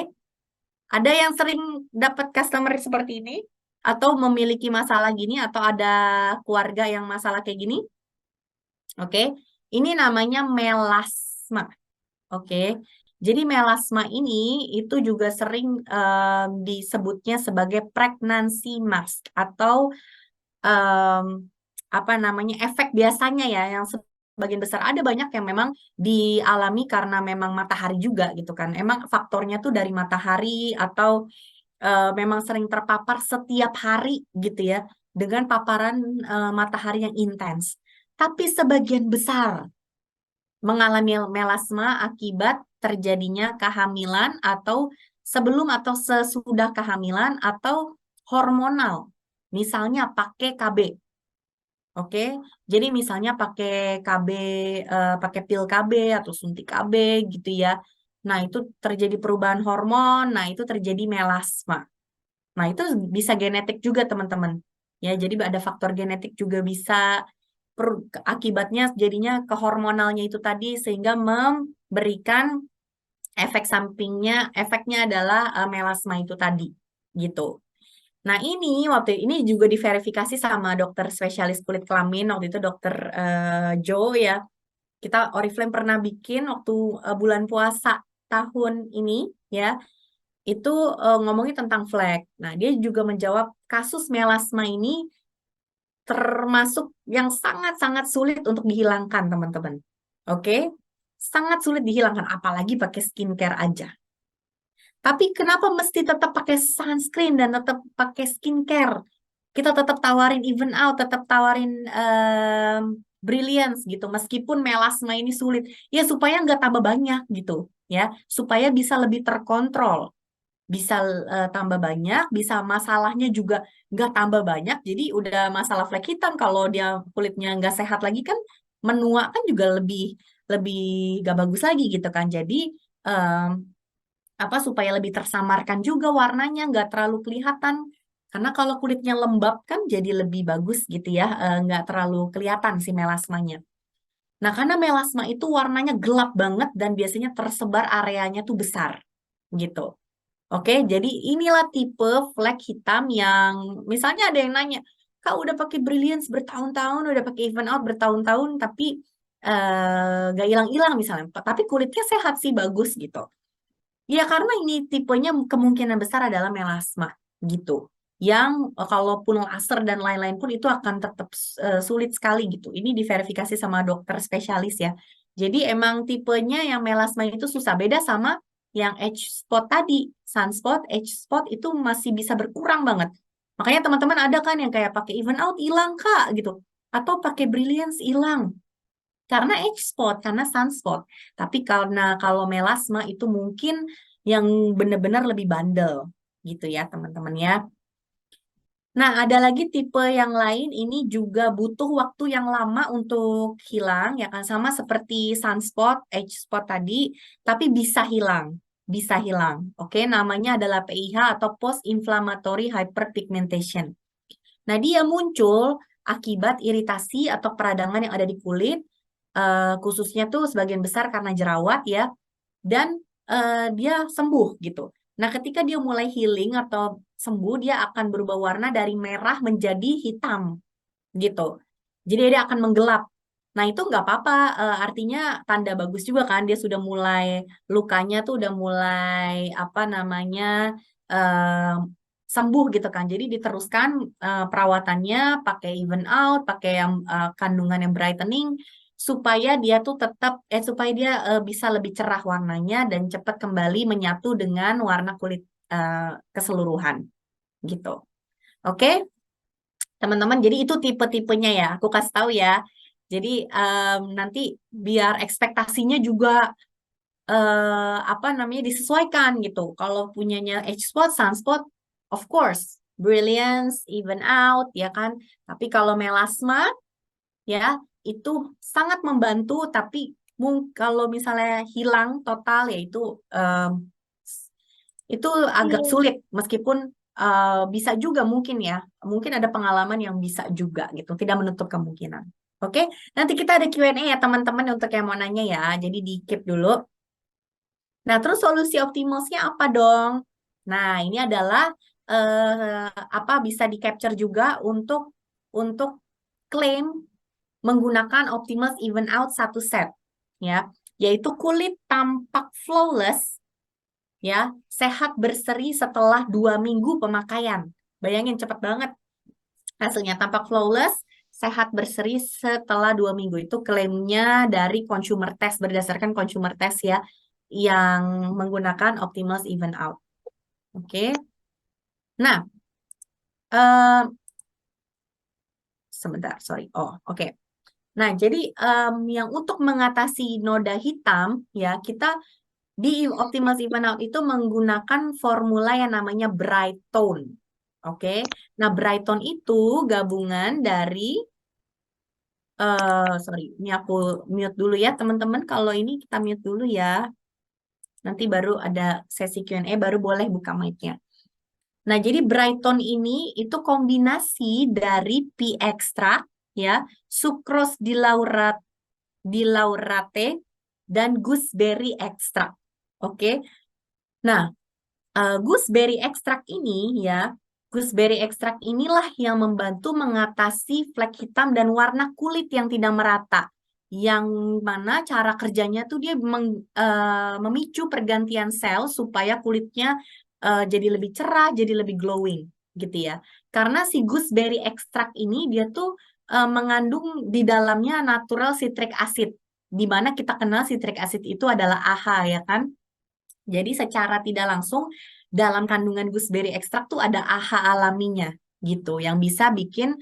ada yang sering dapat customer seperti ini, atau memiliki masalah gini, atau ada keluarga yang masalah kayak gini, oke, ini namanya melasma, oke. Jadi melasma ini itu juga sering disebutnya sebagai pregnancy mask atau em, apa namanya efek biasanya ya yang sebagian besar ada banyak yang memang dialami karena memang matahari juga gitu kan. Emang faktornya tuh dari matahari atau memang sering terpapar setiap hari gitu ya dengan paparan matahari yang intens. Tapi sebagian besar mengalami melasma akibat terjadinya kehamilan atau sebelum atau sesudah kehamilan atau hormonal. Misalnya pakai KB. Oke, jadi misalnya pakai KB, pakai pil KB atau suntik KB gitu ya. Nah, itu terjadi perubahan hormon, nah itu terjadi melasma. Nah, itu bisa genetik juga teman-teman. Ya, jadi ada faktor genetik juga bisa akibatnya jadinya ke hormonalnya itu tadi sehingga memberikan efek sampingnya, efeknya adalah melasma itu tadi gitu. Nah, ini waktu ini juga diverifikasi sama dokter spesialis kulit kelamin, waktu itu dokter Joe ya. Kita Oriflame pernah bikin waktu bulan puasa tahun ini ya, itu ngomongin tentang flek. Nah, dia juga menjawab kasus melasma ini termasuk yang sangat-sangat sulit untuk dihilangkan, teman-teman. Oke? Sangat sulit dihilangkan, apalagi pakai skincare aja. Tapi kenapa mesti tetap pakai sunscreen dan tetap pakai skincare? Kita tetap tawarin even out, tetap tawarin brilliance gitu, meskipun melasma ini sulit. Ya supaya nggak tambah banyak gitu, ya. Supaya bisa lebih terkontrol. Bisa tambah banyak, bisa masalahnya juga nggak tambah banyak. Jadi udah masalah flek hitam kalau dia kulitnya nggak sehat lagi kan menua kan juga lebih lebih gak bagus lagi gitu kan. Jadi em, apa supaya lebih tersamarkan juga warnanya nggak terlalu kelihatan karena kalau kulitnya lembab kan jadi lebih bagus gitu ya nggak terlalu kelihatan si melasmanya. Nah karena melasma itu warnanya gelap banget dan biasanya tersebar areanya tuh besar gitu. Oke, jadi inilah tipe flek hitam yang misalnya ada yang nanya, Kak udah pakai Brilliance bertahun-tahun, udah pakai Even Out bertahun-tahun, tapi gak hilang-hilang misalnya, tapi kulitnya sehat sih, bagus gitu. Ya karena ini tipenya kemungkinan besar adalah melasma gitu. Yang kalaupun laser dan lain-lain pun itu akan tetap sulit sekali gitu. Ini diverifikasi sama dokter spesialis ya. Jadi emang tipenya yang melasma itu susah. Beda sama yang age spot tadi. Sunspot, age spot itu masih bisa berkurang banget. Makanya teman-teman ada kan yang kayak pakai even out hilang Kak gitu. Atau pakai brilliance hilang. Karena age spot, karena sunspot. Tapi karena kalau melasma itu mungkin yang benar-benar lebih bandel gitu ya teman-teman ya. Nah, ada lagi tipe yang lain ini juga butuh waktu yang lama untuk hilang ya kan sama seperti sunspot, age spot tadi, tapi bisa hilang. Bisa hilang. Oke, namanya adalah PIH atau post inflammatory hyperpigmentation. Nah, dia muncul akibat iritasi atau peradangan yang ada di kulit, khususnya tuh sebagian besar karena jerawat ya, dan dia sembuh gitu. Nah, ketika dia mulai healing atau sembuh, dia akan berubah warna dari merah menjadi hitam gitu. Jadi dia akan menggelap. Nah, itu nggak apa-apa, artinya tanda bagus juga kan, dia sudah mulai, lukanya tuh udah mulai, apa namanya, eh, sembuh gitu kan. Jadi diteruskan perawatannya pakai even out, pakai yang kandungan yang brightening, supaya dia tuh tetap, supaya dia bisa lebih cerah warnanya dan cepat kembali menyatu dengan warna kulit keseluruhan gitu. Oke? Teman-teman, jadi itu tipe-tipenya ya. Aku kasih tahu ya. Jadi nanti biar ekspektasinya juga apa namanya disesuaikan gitu. Kalau punyanya H spot, sunspot, of course, brilliance, even out ya kan. Tapi kalau melasma ya itu sangat membantu. Tapi kalau misalnya hilang total ya itu agak sulit meskipun bisa juga mungkin ya. Mungkin ada pengalaman yang bisa juga gitu, tidak menutup kemungkinan. Oke, nanti kita ada Q&A ya teman-teman untuk yang mau nanya ya. Jadi di keep dulu. Nah, terus solusi optimalsnya apa dong? Nah, ini adalah apa bisa di capture juga untuk klaim menggunakan Optimus Even Out satu set ya, yaitu kulit tampak flawless ya, sehat berseri setelah 2 minggu pemakaian. Bayangin cepet banget hasilnya, tampak flawless, sehat berseri setelah 2 minggu. Itu klaimnya dari consumer test, berdasarkan consumer test ya, yang menggunakan Optimus Even Out. Oke. Nah, eh, sebentar, sorry. Oh, oke. Nah, jadi yang untuk mengatasi noda hitam ya, kita di Optimus Even Out itu menggunakan formula yang namanya Bright Tone. Oke. Nah, Bright Tone itu gabungan dari sorry, ini aku mute dulu ya, teman-teman. Kalau ini kita mute dulu ya. Nanti baru ada sesi Q&A, baru boleh buka mic-nya. Nah, jadi Brighton ini itu kombinasi dari pea extract ya, sucrose dilaurate dan gooseberry extract. Oke. Nah, gooseberry extract ini ya, gooseberry extract inilah yang membantu mengatasi flek hitam dan warna kulit yang tidak merata. Yang mana cara kerjanya tuh dia memicu pergantian sel supaya kulitnya jadi lebih cerah, jadi lebih glowing gitu ya. Karena si gooseberry extract ini dia tuh mengandung di dalamnya natural citric acid, di mana kita kenal citric acid itu adalah AHA ya kan. Jadi secara tidak langsung dalam kandungan gooseberry ekstrak tuh ada AHA alaminya gitu yang bisa bikin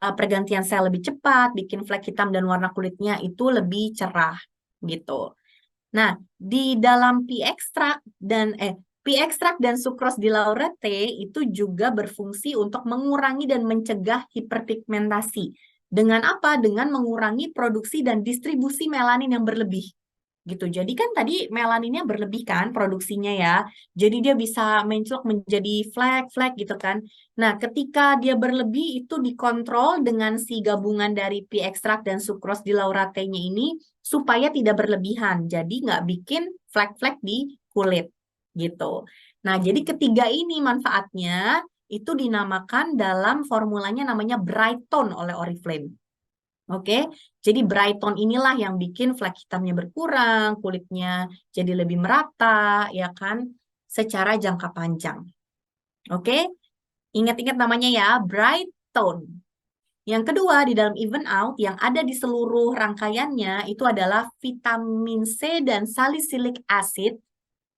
pergantian sel lebih cepat, bikin flek hitam dan warna kulitnya itu lebih cerah gitu. Nah, di dalam pea ekstrak dan sucrose dilaurate itu juga berfungsi untuk mengurangi dan mencegah hiperpigmentasi. Dengan apa? Dengan mengurangi produksi dan distribusi melanin yang berlebih gitu. Jadi kan tadi melaninnya berlebih kan produksinya ya. Jadi dia bisa menclok menjadi flek-flek gitu kan. Nah, ketika dia berlebih itu dikontrol dengan si gabungan dari pea ekstrak dan sucrose dilaurate-nya ini supaya tidak berlebihan. Jadi nggak bikin flek-flek di kulit gitu. Nah, jadi ketiga ini manfaatnya itu dinamakan dalam formulanya namanya bright tone oleh Oriflame. Oke, jadi bright tone inilah yang bikin flek hitamnya berkurang, kulitnya jadi lebih merata, ya kan, secara jangka panjang. Oke, ingat-ingat namanya ya, bright tone. Yang kedua, di dalam even out yang ada di seluruh rangkaiannya itu adalah vitamin C dan salicylic acid,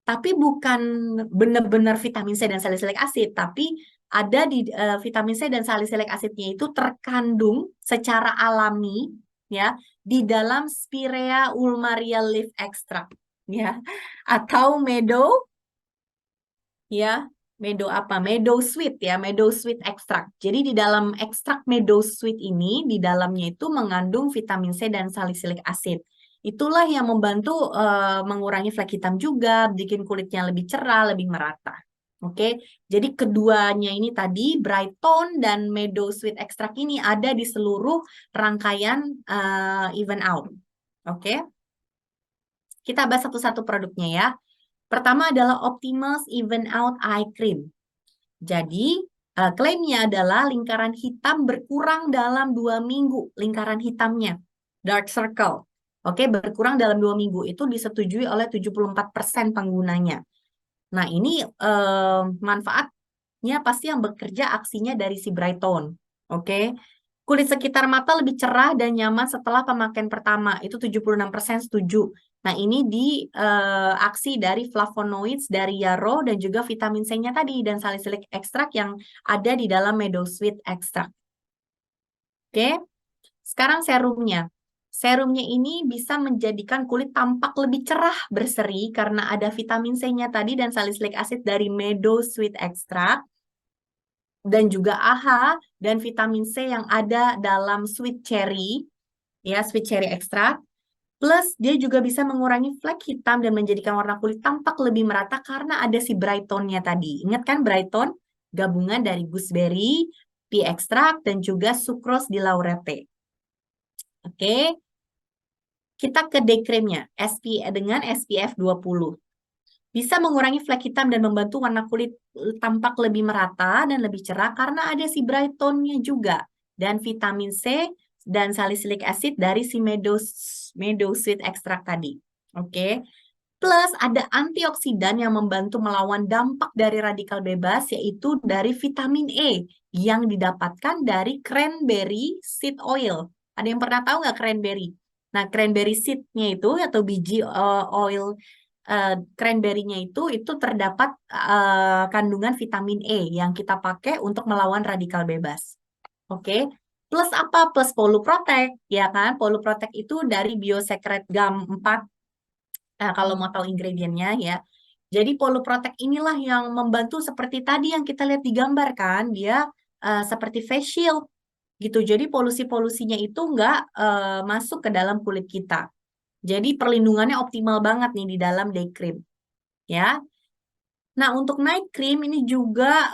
tapi bukan benar-benar vitamin C dan salicylic acid, tapi ada di vitamin C dan salicylic acidnya itu terkandung secara alami ya di dalam Spirea ulmaria leaf extract ya atau meadow ya meadow apa? Meadow sweet ya, meadow sweet extract. Jadi di dalam ekstrak meadow sweet ini di dalamnya itu mengandung vitamin C dan salicylic acid. Itulah yang membantu mengurangi flek hitam juga, bikin kulitnya lebih cerah, lebih merata. Oke, jadi keduanya ini tadi bright tone dan meadow sweet extract ini ada di seluruh rangkaian even out. Oke, kita bahas satu-satu produknya ya. Pertama adalah Optimals Even Out Eye Cream. Jadi, klaimnya adalah lingkaran hitam berkurang dalam 2 minggu, lingkaran hitamnya, dark circle. Oke, berkurang dalam 2 minggu, itu disetujui oleh 74% penggunanya. Nah, ini manfaatnya pasti yang bekerja aksinya dari si Bright Tone. Oke, kulit sekitar mata lebih cerah dan nyaman setelah pemakaian pertama, itu 76% setuju. Nah, ini di aksi dari flavonoids dari yarrow dan juga vitamin C-nya tadi dan salicylic extract yang ada di dalam meadowsweet extract. Oke, sekarang serumnya. Serumnya ini bisa menjadikan kulit tampak lebih cerah berseri karena ada vitamin C-nya tadi dan salicylic acid dari meadowsweet extract dan juga AHA dan vitamin C yang ada dalam sweet cherry, ya sweet cherry extract. Plus, dia juga bisa mengurangi flek hitam dan menjadikan warna kulit tampak lebih merata karena ada si bright tone-nya tadi. Ingat kan bright tone? Gabungan dari gooseberry, pea extract, dan juga sucrose di laurete. Oke, kita ke day cream-nya dengan SPF 20. Bisa mengurangi flek hitam dan membantu warna kulit tampak lebih merata dan lebih cerah karena ada si bright tone-nya juga. Dan vitamin C dan salicylic acid dari si meadow sweet extract tadi. Oke. Plus ada antioksidan yang membantu melawan dampak dari radikal bebas yaitu dari vitamin E yang didapatkan dari cranberry seed oil. Ada yang pernah tahu nggak cranberry? Nah, cranberry seed-nya itu atau biji oil cranberry-nya itu terdapat kandungan vitamin E yang kita pakai untuk melawan radikal bebas. Oke. Plus apa? Plus Poluprotect, ya kan? Poluprotect itu dari Biosecret Gum 4. Nah, kalau mau tahu ingredientnya ya. Jadi Poluprotect inilah yang membantu seperti tadi yang kita lihat di gambar kan. Dia seperti face shield gitu. Jadi polusi-polusinya itu nggak masuk ke dalam kulit kita. Jadi perlindungannya optimal banget nih di dalam day cream. Ya, nah, untuk night cream ini juga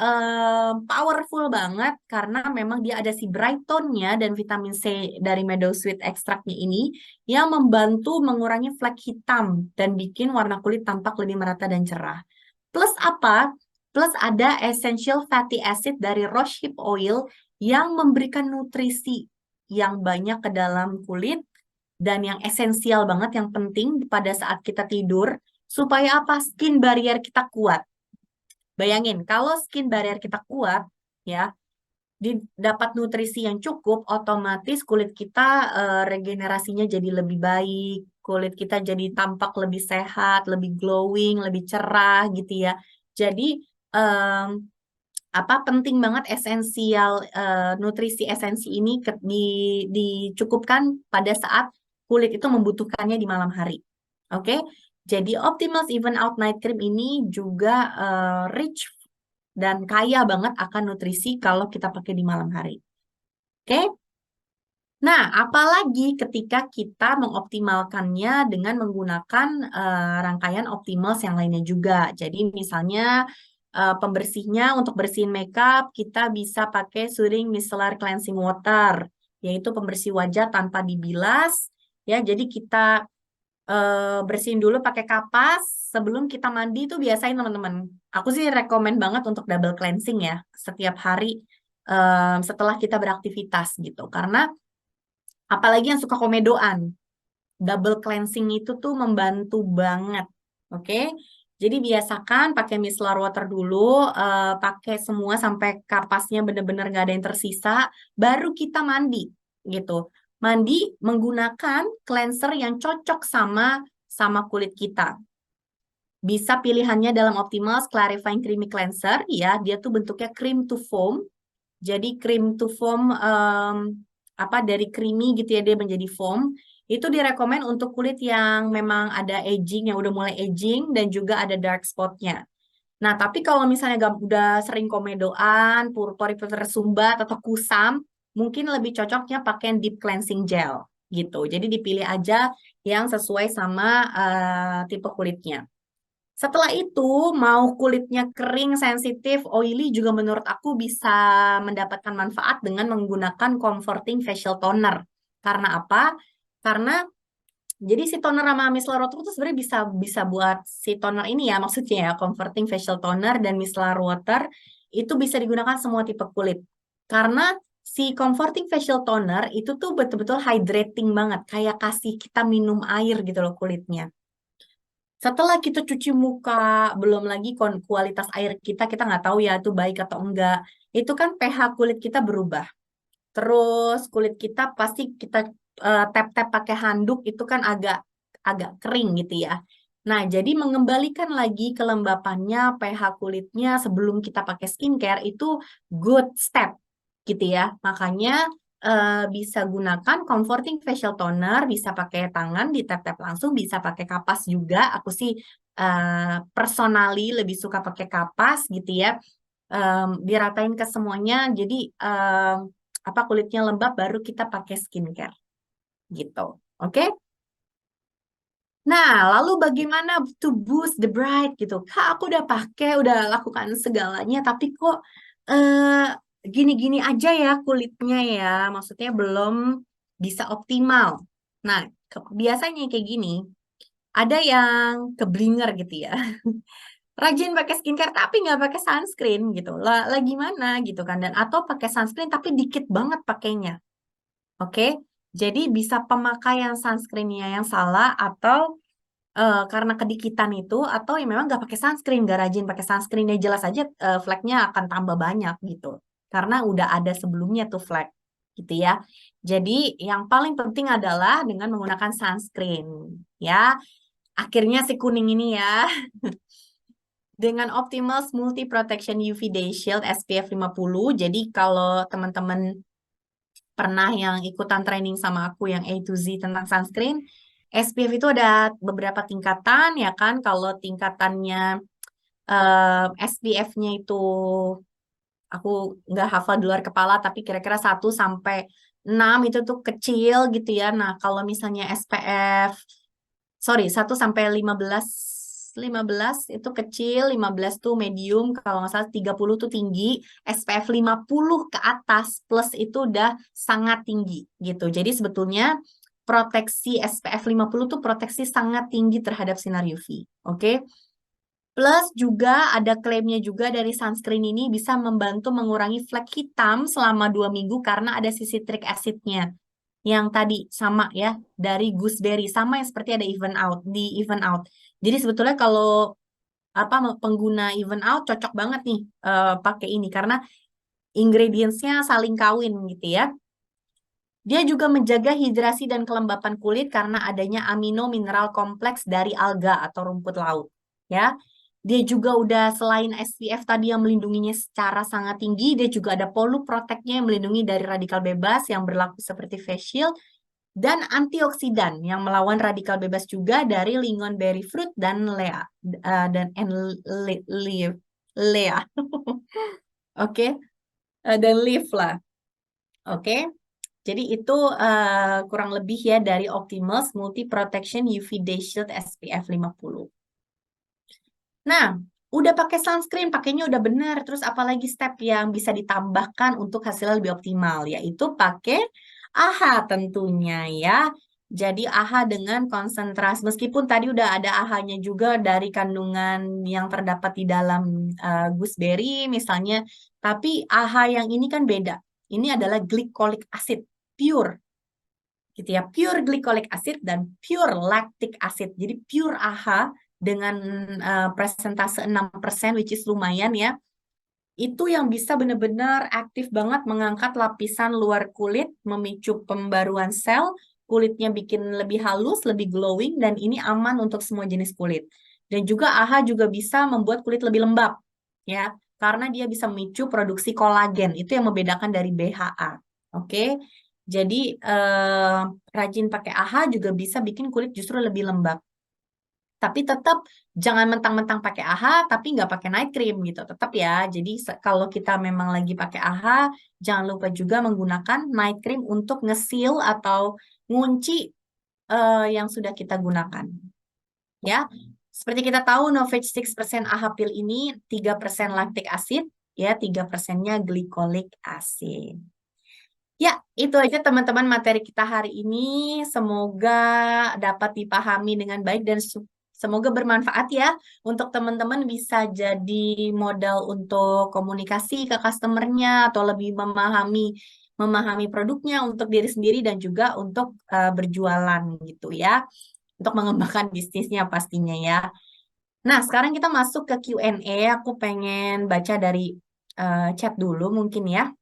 powerful banget karena memang dia ada si bright tone-nya dan vitamin C dari meadowsweet extract-nya ini yang membantu mengurangi flek hitam dan bikin warna kulit tampak lebih merata dan cerah. Plus apa? Plus ada essential fatty acid dari rose hip oil yang memberikan nutrisi yang banyak ke dalam kulit dan yang esensial banget, yang penting pada saat kita tidur supaya apa? Skin barrier kita kuat. Bayangin, kalau skin barrier kita kuat, ya, dapat nutrisi yang cukup, otomatis kulit kita regenerasinya jadi lebih baik, kulit kita jadi tampak lebih sehat, lebih glowing, lebih cerah gitu ya. Jadi apa penting banget esensial nutrisi esensi ini dicukupkan pada saat kulit itu membutuhkannya di malam hari. Oke, jadi Optimals Even Out Night Cream ini juga rich dan kaya banget akan nutrisi kalau kita pakai di malam hari. Oke, nah apalagi ketika kita mengoptimalkannya dengan menggunakan rangkaian Optimals yang lainnya juga. Jadi misalnya pembersihnya untuk bersihin makeup kita bisa pakai Soothing Micellar Cleansing Water, yaitu pembersih wajah tanpa dibilas. Ya, jadi kita bersihin dulu pakai kapas sebelum kita mandi itu biasain teman-teman. Aku sih rekomen banget untuk double cleansing ya setiap hari setelah kita beraktivitas gitu. Karena apalagi yang suka komedoan, double cleansing itu tuh membantu banget. Oke. Jadi biasakan pakai micellar water dulu, pakai semua sampai kapasnya benar-benar nggak ada yang tersisa, baru kita mandi gitu. Mandi menggunakan cleanser yang cocok sama sama kulit kita. Bisa pilihannya dalam Optimals Clarifying Creamy Cleanser, ya, dia tuh bentuknya cream to foam. Jadi cream to foam apa dari creamy gitu ya dia menjadi foam. Itu direkomend untuk kulit yang memang ada aging, yang udah mulai aging dan juga ada dark spotnya. Nah, tapi kalau misalnya udah sering komedoan, pori-pori tersumbat atau kusam, mungkin lebih cocoknya pakai deep cleansing gel gitu. Jadi dipilih aja yang sesuai sama tipe kulitnya. Setelah itu, mau kulitnya kering, sensitif, oily juga menurut aku bisa mendapatkan manfaat dengan menggunakan comforting facial toner. Karena apa? Karena jadi si toner sama micellar water itu sebenarnya bisa bisa buat si toner ini ya, maksudnya ya, comforting facial toner dan micellar water itu bisa digunakan semua tipe kulit. Karena si comforting facial toner itu tuh betul-betul hydrating banget, kayak kasih kita minum air gitu loh kulitnya. Setelah kita cuci muka, belum lagi kualitas air kita nggak tahu ya itu baik atau enggak. Itu kan pH kulit kita berubah. Terus kulit kita pasti kita tap-tap pakai handuk itu kan agak agak kering gitu ya. Nah, jadi mengembalikan lagi kelembapannya, pH kulitnya sebelum kita pakai skincare itu good step gitu ya. Makanya bisa gunakan comforting facial toner, bisa pakai tangan di tap-tap langsung, bisa pakai kapas juga. Aku sih personally lebih suka pakai kapas gitu ya. Diratain ke semuanya, jadi apa kulitnya lembab baru kita pakai skincare gitu. Oke? Nah, lalu bagaimana to boost the bright gitu? Kak, aku udah pakai, udah lakukan segalanya, tapi kok gini-gini aja ya kulitnya ya. Maksudnya belum bisa optimal. Nah, biasanya kayak gini, ada yang keblinger gitu ya. Rajin pakai skincare tapi nggak pakai sunscreen gitu. Lah gimana gitu kan? Dan atau pakai sunscreen tapi dikit banget pakainya. Oke? Jadi bisa pemakaian sunscreennya yang salah atau karena kedikitan itu atau yang memang nggak pakai sunscreen, nggak rajin pakai sunscreen ya jelas aja fleknya akan tambah banyak gitu. Karena udah ada sebelumnya tuh flek gitu ya. Jadi yang paling penting adalah dengan menggunakan sunscreen ya. Akhirnya si kuning ini ya dengan Optimals Multi Protection UV Day Shield SPF 50. Jadi kalau teman-teman pernah yang ikutan training sama aku yang A to Z tentang sunscreen, SPF itu ada beberapa tingkatan ya kan. Kalau tingkatannya SPF-nya itu aku nggak hafal di luar kepala tapi kira-kira 1 sampai 6 itu tuh kecil gitu ya. Nah, kalau misalnya SPF sorry 1 sampai 15 15 itu kecil, 15 tuh medium, kalau nggak salah 30 tuh tinggi, SPF 50 ke atas plus itu udah sangat tinggi gitu. Jadi sebetulnya proteksi SPF 50 tuh proteksi sangat tinggi terhadap sinar UV. Oke? Plus juga ada klaimnya juga dari sunscreen ini bisa membantu mengurangi flek hitam selama 2 minggu karena ada sisi citric acidnya yang tadi sama ya dari gooseberry sama yang seperti ada even out di even out. Jadi sebetulnya kalau apa pengguna even out cocok banget nih pakai ini karena ingredientsnya saling kawin gitu ya. Dia juga menjaga hidrasi dan kelembapan kulit karena adanya amino mineral kompleks dari alga atau rumput laut. Ya, dia juga udah selain SPF tadi yang melindunginya secara sangat tinggi, dia juga ada polu protectnya yang melindungi dari radikal bebas yang berlaku seperti face shield dan antioksidan yang melawan radikal bebas juga dari lingonberry fruit dan lea dan lea. Oke, dan leaf lah. Oke. Jadi itu kurang lebih ya dari Optimals Multi Protection UV Day Shield SPF 50. Nah, udah pakai sunscreen, pakainya udah benar. Terus apalagi step yang bisa ditambahkan untuk hasilnya lebih optimal, yaitu pakai AHA tentunya ya. Jadi AHA dengan konsentrasi, meskipun tadi udah ada AHA-nya juga dari kandungan yang terdapat di dalam gooseberry misalnya, tapi AHA yang ini kan beda. Ini adalah glycolic acid, pure gitu ya, pure glycolic acid dan pure lactic acid. Jadi pure AHA dengan presentase 6%, which is lumayan ya. Itu yang bisa benar-benar aktif banget mengangkat lapisan luar kulit, memicu pembaruan sel, kulitnya bikin lebih halus, lebih glowing, dan ini aman untuk semua jenis kulit. Dan juga AHA juga bisa membuat kulit lebih lembab, ya, karena dia bisa memicu produksi kolagen. Itu yang membedakan dari BHA. Oke, jadi rajin pakai AHA juga bisa bikin kulit justru lebih lembab. Tapi tetap jangan mentang-mentang pakai AHA tapi nggak pakai night cream gitu. Tetap ya. Jadi kalau kita memang lagi pakai AHA, jangan lupa juga menggunakan night cream untuk ngesil atau ngunci yang sudah kita gunakan. Ya. Seperti kita tahu Novage 6% AHA pil ini 3% lactic acid, ya 3%-nya glycolic acid. Ya, itu aja teman-teman materi kita hari ini. Semoga dapat dipahami dengan baik dan semoga bermanfaat ya untuk teman-teman bisa jadi modal untuk komunikasi ke customernya atau lebih memahami produknya untuk diri sendiri dan juga untuk berjualan gitu ya, untuk mengembangkan bisnisnya pastinya ya. Nah, sekarang kita masuk ke Q&A. Aku pengen baca dari chat dulu mungkin ya.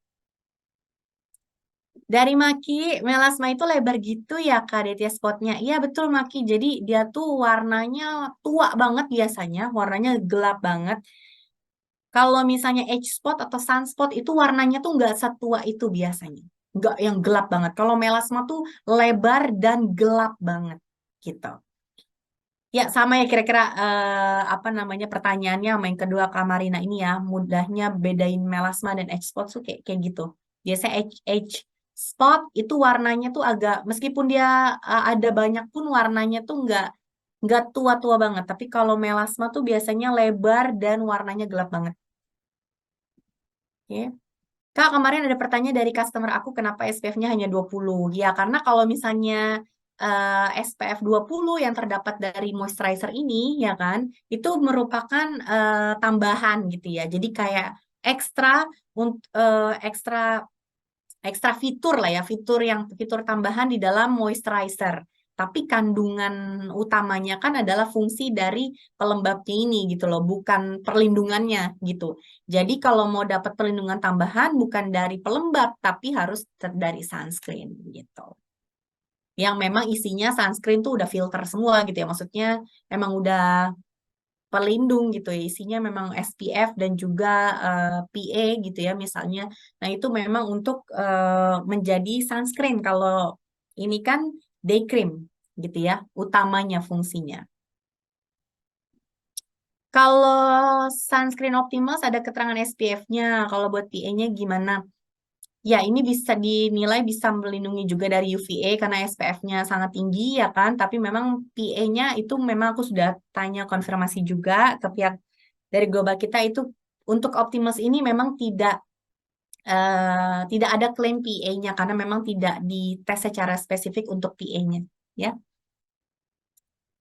Dari Maki, melasma itu lebar gitu ya Kak Detya spotnya. Iya betul Maki, jadi dia tuh warnanya tua banget biasanya, warnanya gelap banget. Kalau misalnya age spot atau sunspot itu warnanya tuh nggak setua itu biasanya. Nggak yang gelap banget. Kalau melasma tuh lebar dan gelap banget gitu. Ya sama ya kira-kira apa namanya pertanyaannya sama yang kedua Kamarina ini ya, mudahnya bedain melasma dan age spot tuh kayak kayak gitu. Biasanya age spot itu warnanya tuh agak meskipun dia ada banyak pun warnanya tuh nggak tua-tua banget. Tapi kalau melasma tuh biasanya lebar dan warnanya gelap banget. Oke. Kak, kemarin ada pertanyaan dari customer aku kenapa SPF-nya hanya 20. Ya, karena kalau misalnya SPF 20 yang terdapat dari moisturizer ini, ya kan, itu merupakan tambahan gitu ya. Jadi kayak ekstra ekstra ekstra fitur lah ya, fitur tambahan di dalam moisturizer. Tapi kandungan utamanya kan adalah fungsi dari pelembabnya ini gitu loh, bukan perlindungannya gitu. Jadi kalau mau dapat perlindungan tambahan bukan dari pelembab, tapi harus dari sunscreen gitu. Yang memang isinya sunscreen tuh udah filter semua gitu ya, maksudnya emang udah pelindung gitu ya, isinya memang SPF dan juga PA gitu ya misalnya. Nah itu memang untuk menjadi sunscreen. Kalau ini kan day cream gitu ya, utamanya fungsinya. Kalau sunscreen Optimus ada keterangan SPF-nya, kalau buat PA-nya gimana? Ya, ini bisa dinilai bisa melindungi juga dari UVA karena SPF-nya sangat tinggi ya kan, tapi memang PA-nya itu memang aku sudah tanya konfirmasi juga ke pihak dari Global kita itu untuk Optimus ini memang tidak ada klaim PA-nya karena memang tidak dites secara spesifik untuk PA-nya ya.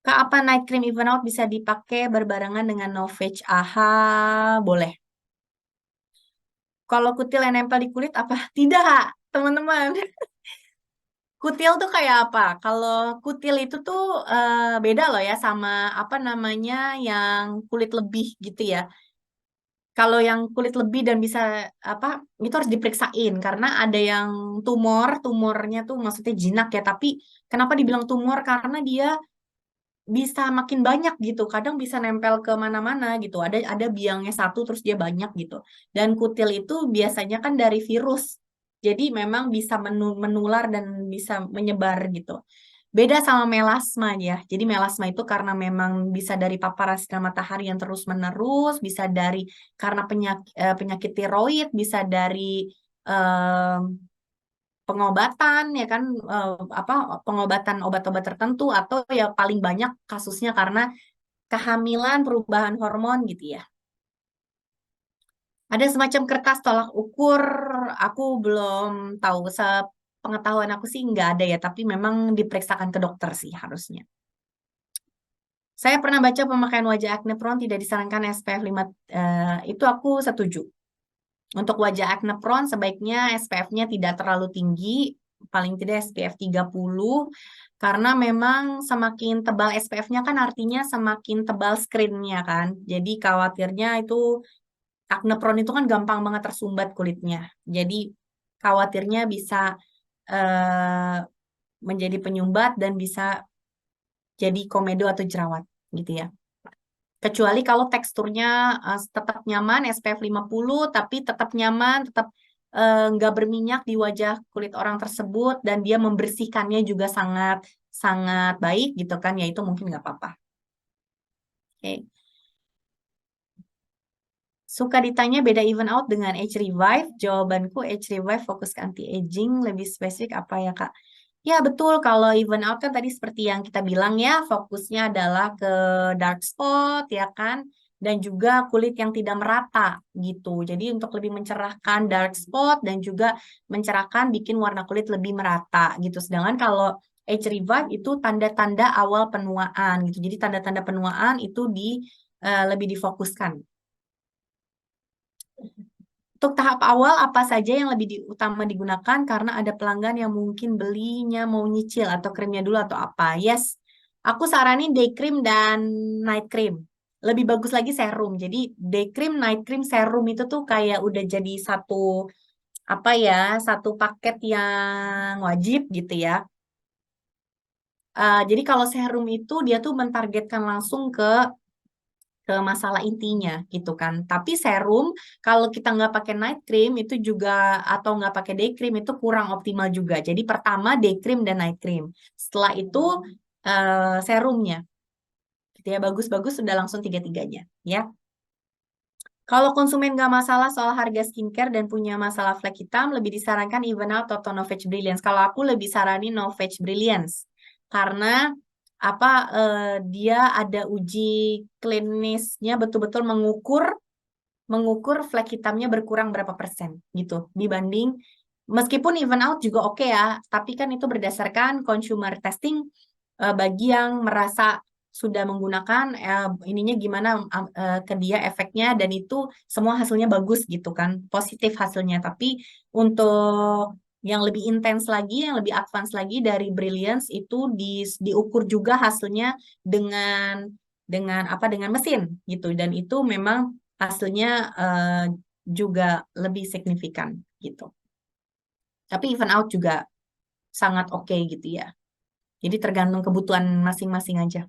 Kak, apa night cream even out bisa dipakai berbarengan dengan Novage AHA? Boleh. Kalau kutil yang nempel di kulit apa? Tidak, teman-teman. Kutil tuh kayak apa? Kalau kutil itu tuh beda loh ya sama apa namanya yang kulit lebih gitu ya. Kalau yang kulit lebih dan bisa apa itu harus diperiksain karena ada yang tumornya tuh maksudnya jinak ya. Tapi kenapa dibilang tumor? Karena dia bisa makin banyak gitu. Kadang bisa nempel ke mana-mana gitu. Ada biangnya satu terus dia banyak gitu. Dan kutil itu biasanya kan dari virus. Jadi memang bisa menular dan bisa menyebar gitu. Beda sama melasma ya. Jadi melasma itu karena memang bisa dari paparan sinar matahari yang terus-menerus, bisa dari karena penyakit tiroid, bisa dari eh, pengobatan ya kan apa pengobatan obat-obat tertentu atau ya paling banyak kasusnya karena kehamilan, perubahan hormon gitu ya. Ada semacam kertas tolak ukur, aku belum tahu. pengetahuan aku sih nggak ada ya, tapi memang diperiksakan ke dokter sih harusnya. Saya pernah baca pemakaian wajah acne prone tidak disarankan SPF 5, itu aku setuju. Untuk wajah acne prone sebaiknya SPF-nya tidak terlalu tinggi, paling tidak SPF 30, karena memang semakin tebal SPF-nya kan artinya semakin tebal screen-nya kan. Jadi khawatirnya itu acne prone itu kan gampang banget tersumbat kulitnya. Jadi khawatirnya bisa eh, menjadi penyumbat dan bisa jadi komedo atau jerawat gitu ya. Kecuali kalau teksturnya tetap nyaman, SPF 50, tapi tetap nyaman, tetap nggak berminyak di wajah kulit orang tersebut, dan dia membersihkannya juga sangat sangat baik gitu kan, ya itu mungkin nggak apa-apa. Oke. Suka ditanya beda even out dengan Age Revive. Jawabanku Age Revive fokus ke anti-aging, lebih spesifik apa ya Kak? Ya betul, kalau even out kan tadi seperti yang kita bilang ya, fokusnya adalah ke dark spot ya kan, dan juga kulit yang tidak merata gitu. Jadi untuk lebih mencerahkan dark spot dan juga mencerahkan bikin warna kulit lebih merata gitu. Sedangkan kalau age revive itu tanda-tanda awal penuaan gitu. Jadi tanda-tanda penuaan itu lebih difokuskan. Untuk tahap awal, apa saja yang lebih utama digunakan karena ada pelanggan yang mungkin belinya mau nyicil atau krimnya dulu atau apa? Yes, aku saranin day cream dan night cream. Lebih bagus lagi serum. Jadi day cream, night cream, serum itu tuh kayak udah jadi satu apa ya, satu paket yang wajib gitu ya. Jadi kalau serum itu dia tuh mentargetkan langsung ke masalah intinya gitu kan. Tapi serum kalau kita nggak pakai night cream itu juga atau nggak pakai day cream itu kurang optimal juga. Jadi pertama day cream dan night cream. Setelah itu serumnya. Gitu ya bagus-bagus sudah langsung tiga-tiganya ya. Kalau konsumen nggak masalah soal harga skincare dan punya masalah flek hitam, lebih disarankan Even Out atau Novage Brilliance. Kalau aku lebih saranin Novage Brilliance. Karena apa dia ada uji klinisnya betul-betul mengukur flek hitamnya berkurang berapa persen gitu dibanding meskipun even out juga oke ya, tapi kan itu berdasarkan consumer testing bagi yang merasa sudah menggunakan ininya gimana ke dia efeknya dan itu semua hasilnya bagus gitu kan, positif hasilnya. Tapi untuk yang lebih intens lagi, yang lebih advance lagi dari Brilliance itu diukur juga hasilnya dengan dengan mesin gitu dan itu memang hasilnya juga lebih signifikan gitu. Tapi even out juga sangat oke gitu ya. Jadi tergantung kebutuhan masing-masing aja.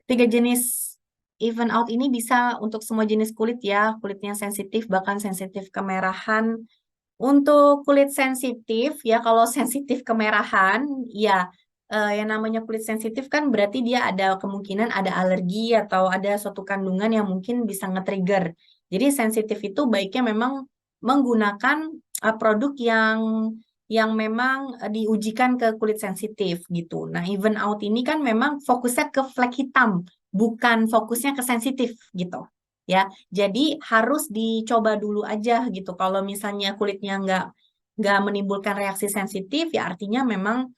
3 jenis even out ini bisa untuk semua jenis kulit ya. Kulitnya sensitif, bahkan sensitif kemerahan. Untuk kulit sensitif ya, kalau sensitif kemerahan, ya yang namanya kulit sensitif kan berarti dia ada kemungkinan ada alergi atau ada suatu kandungan yang mungkin bisa nge-trigger. Jadi sensitif itu baiknya memang menggunakan produk yang memang diujikan ke kulit sensitif gitu. Nah, even out ini kan memang fokusnya ke flek hitam, bukan fokusnya ke sensitif gitu. Ya, jadi harus dicoba dulu aja gitu. Kalau misalnya kulitnya nggak menimbulkan reaksi sensitif, ya artinya memang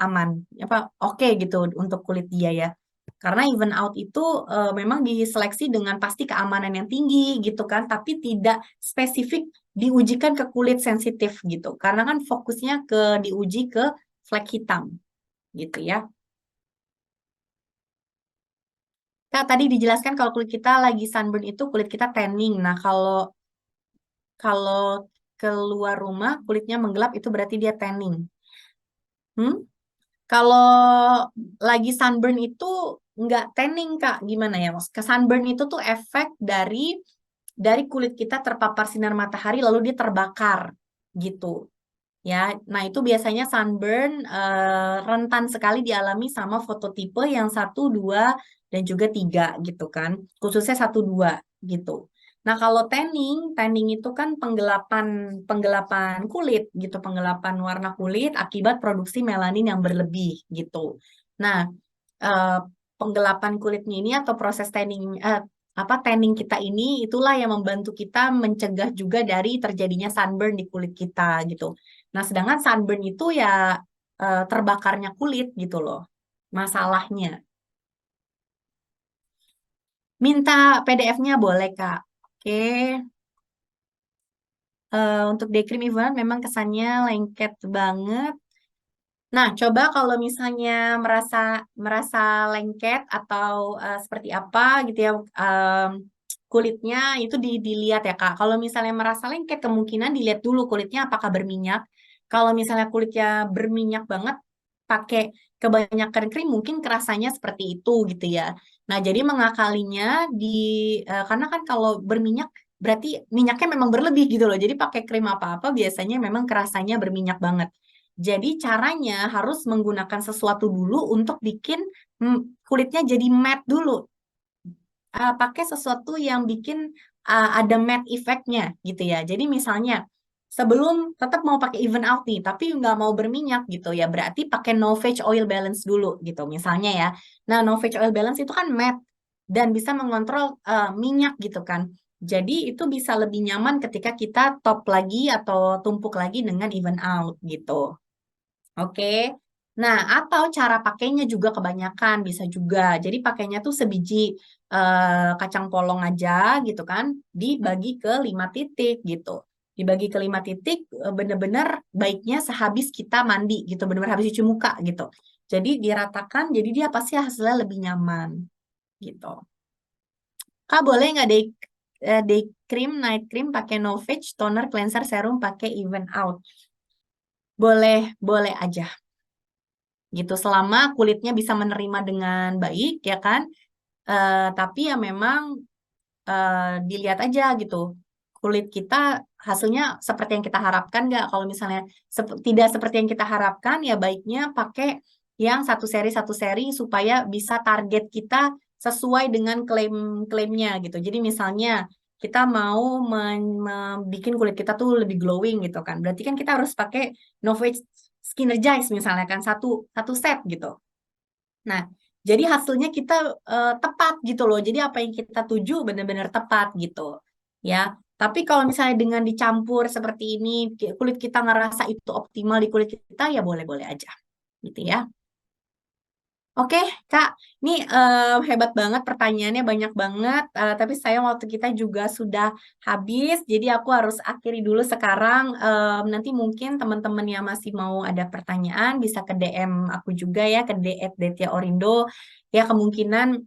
aman, apa oke gitu untuk kulit dia ya. Karena even out itu memang diseleksi dengan pasti keamanan yang tinggi gitu kan, tapi tidak spesifik diujikan ke kulit sensitif gitu. Karena kan fokusnya diuji ke flek hitam gitu ya. Kak, tadi dijelaskan kalau kulit kita lagi sunburn itu kulit kita tanning. Nah, kalau kalau keluar rumah kulitnya menggelap itu berarti dia tanning. Hmm? Kalau lagi sunburn itu nggak tanning Kak, gimana ya Mas? Ke sunburn itu tuh efek dari kulit kita terpapar sinar matahari lalu dia terbakar gitu. Ya, nah itu biasanya sunburn rentan sekali dialami sama fototipe yang 1, 2, dan juga 3 gitu kan. Khususnya 1, 2 gitu. Nah kalau tanning itu kan penggelapan penggelapan kulit gitu, penggelapan warna kulit akibat produksi melanin yang berlebih gitu. Nah, eh, penggelapan kulitnya ini atau proses tanning tanning kita ini itulah yang membantu kita mencegah juga dari terjadinya sunburn di kulit kita gitu. Nah, sedangkan sunburn itu ya terbakarnya kulit gitu loh. Masalahnya. Minta PDF-nya boleh, Kak. Oke. Untuk day cream Ivana memang kesannya lengket banget. Nah, coba kalau misalnya merasa merasa lengket atau seperti apa gitu ya kulitnya itu dilihat ya Kak. Kalau misalnya merasa lengket kemungkinan dilihat dulu kulitnya apakah berminyak. Kalau misalnya kulitnya berminyak banget pakai kebanyakan krim mungkin kerasanya seperti itu gitu ya. Nah, jadi mengakalinya karena kan kalau berminyak berarti minyaknya memang berlebih gitu loh. Jadi pakai krim apa-apa biasanya memang kerasanya berminyak banget. Jadi caranya harus menggunakan sesuatu dulu untuk bikin kulitnya jadi matte dulu. Pakai sesuatu yang bikin ada matte effect-nya gitu ya. Jadi misalnya sebelum tetap mau pakai even out nih, tapi nggak mau berminyak gitu ya, berarti pakai no fetch oil balance dulu gitu misalnya ya. Nah, no fetch oil balance itu kan matte dan bisa mengontrol minyak gitu kan. Jadi itu bisa lebih nyaman ketika kita top lagi atau tumpuk lagi dengan even out gitu. Oke. Nah, atau cara pakainya juga kebanyakan bisa juga. Jadi pakainya tuh sebiji kacang polong aja gitu kan, dibagi ke 5 titik gitu. Dibagi ke 5 titik, bener-bener baiknya sehabis kita mandi gitu, bener-bener habis cuci muka gitu. Jadi diratakan, jadi dia pasti hasilnya lebih nyaman gitu. Kak, boleh nggak day cream, night cream pakai no fetch, toner, cleanser, serum pakai even out? Boleh, boleh aja gitu selama kulitnya bisa menerima dengan baik ya kan. Tapi ya memang dilihat aja gitu kulit kita hasilnya seperti yang kita harapkan nggak. Kalau misalnya tidak seperti yang kita harapkan ya baiknya pakai yang satu seri supaya bisa target kita sesuai dengan klaimnya gitu. Jadi misalnya kita mau bikin kulit kita tuh lebih glowing gitu kan, berarti kan kita harus pakai Novage Skinergize misalnya kan satu satu set gitu. Nah, jadi hasilnya kita tepat gitu loh. Jadi apa yang kita tuju benar-benar tepat gitu. Ya. Tapi kalau misalnya dengan dicampur seperti ini, kulit kita ngerasa itu optimal di kulit kita, ya boleh-boleh aja. Gitu ya. Oke, Kak, ini hebat banget pertanyaannya banyak banget, tapi sayang waktu kita juga sudah habis, jadi aku harus akhiri dulu sekarang. Nanti mungkin teman-teman yang masih mau ada pertanyaan bisa ke DM aku juga ya, ke @detya_orindo. Ya kemungkinan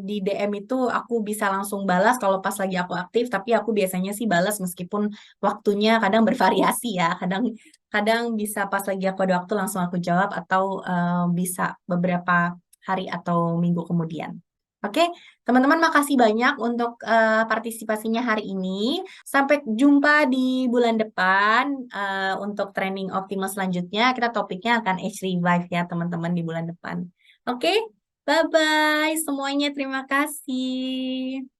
di DM itu aku bisa langsung balas kalau pas lagi aku aktif, tapi aku biasanya sih balas meskipun waktunya kadang bervariasi ya, kadang kadang bisa pas lagi aku ada waktu langsung aku jawab atau bisa beberapa hari atau minggu kemudian. Oke, teman-teman makasih banyak untuk partisipasinya hari ini. Sampai jumpa di bulan depan untuk training optimal selanjutnya. Kita topiknya akan age revive ya teman-teman di bulan depan. Oke, bye-bye semuanya. Terima kasih.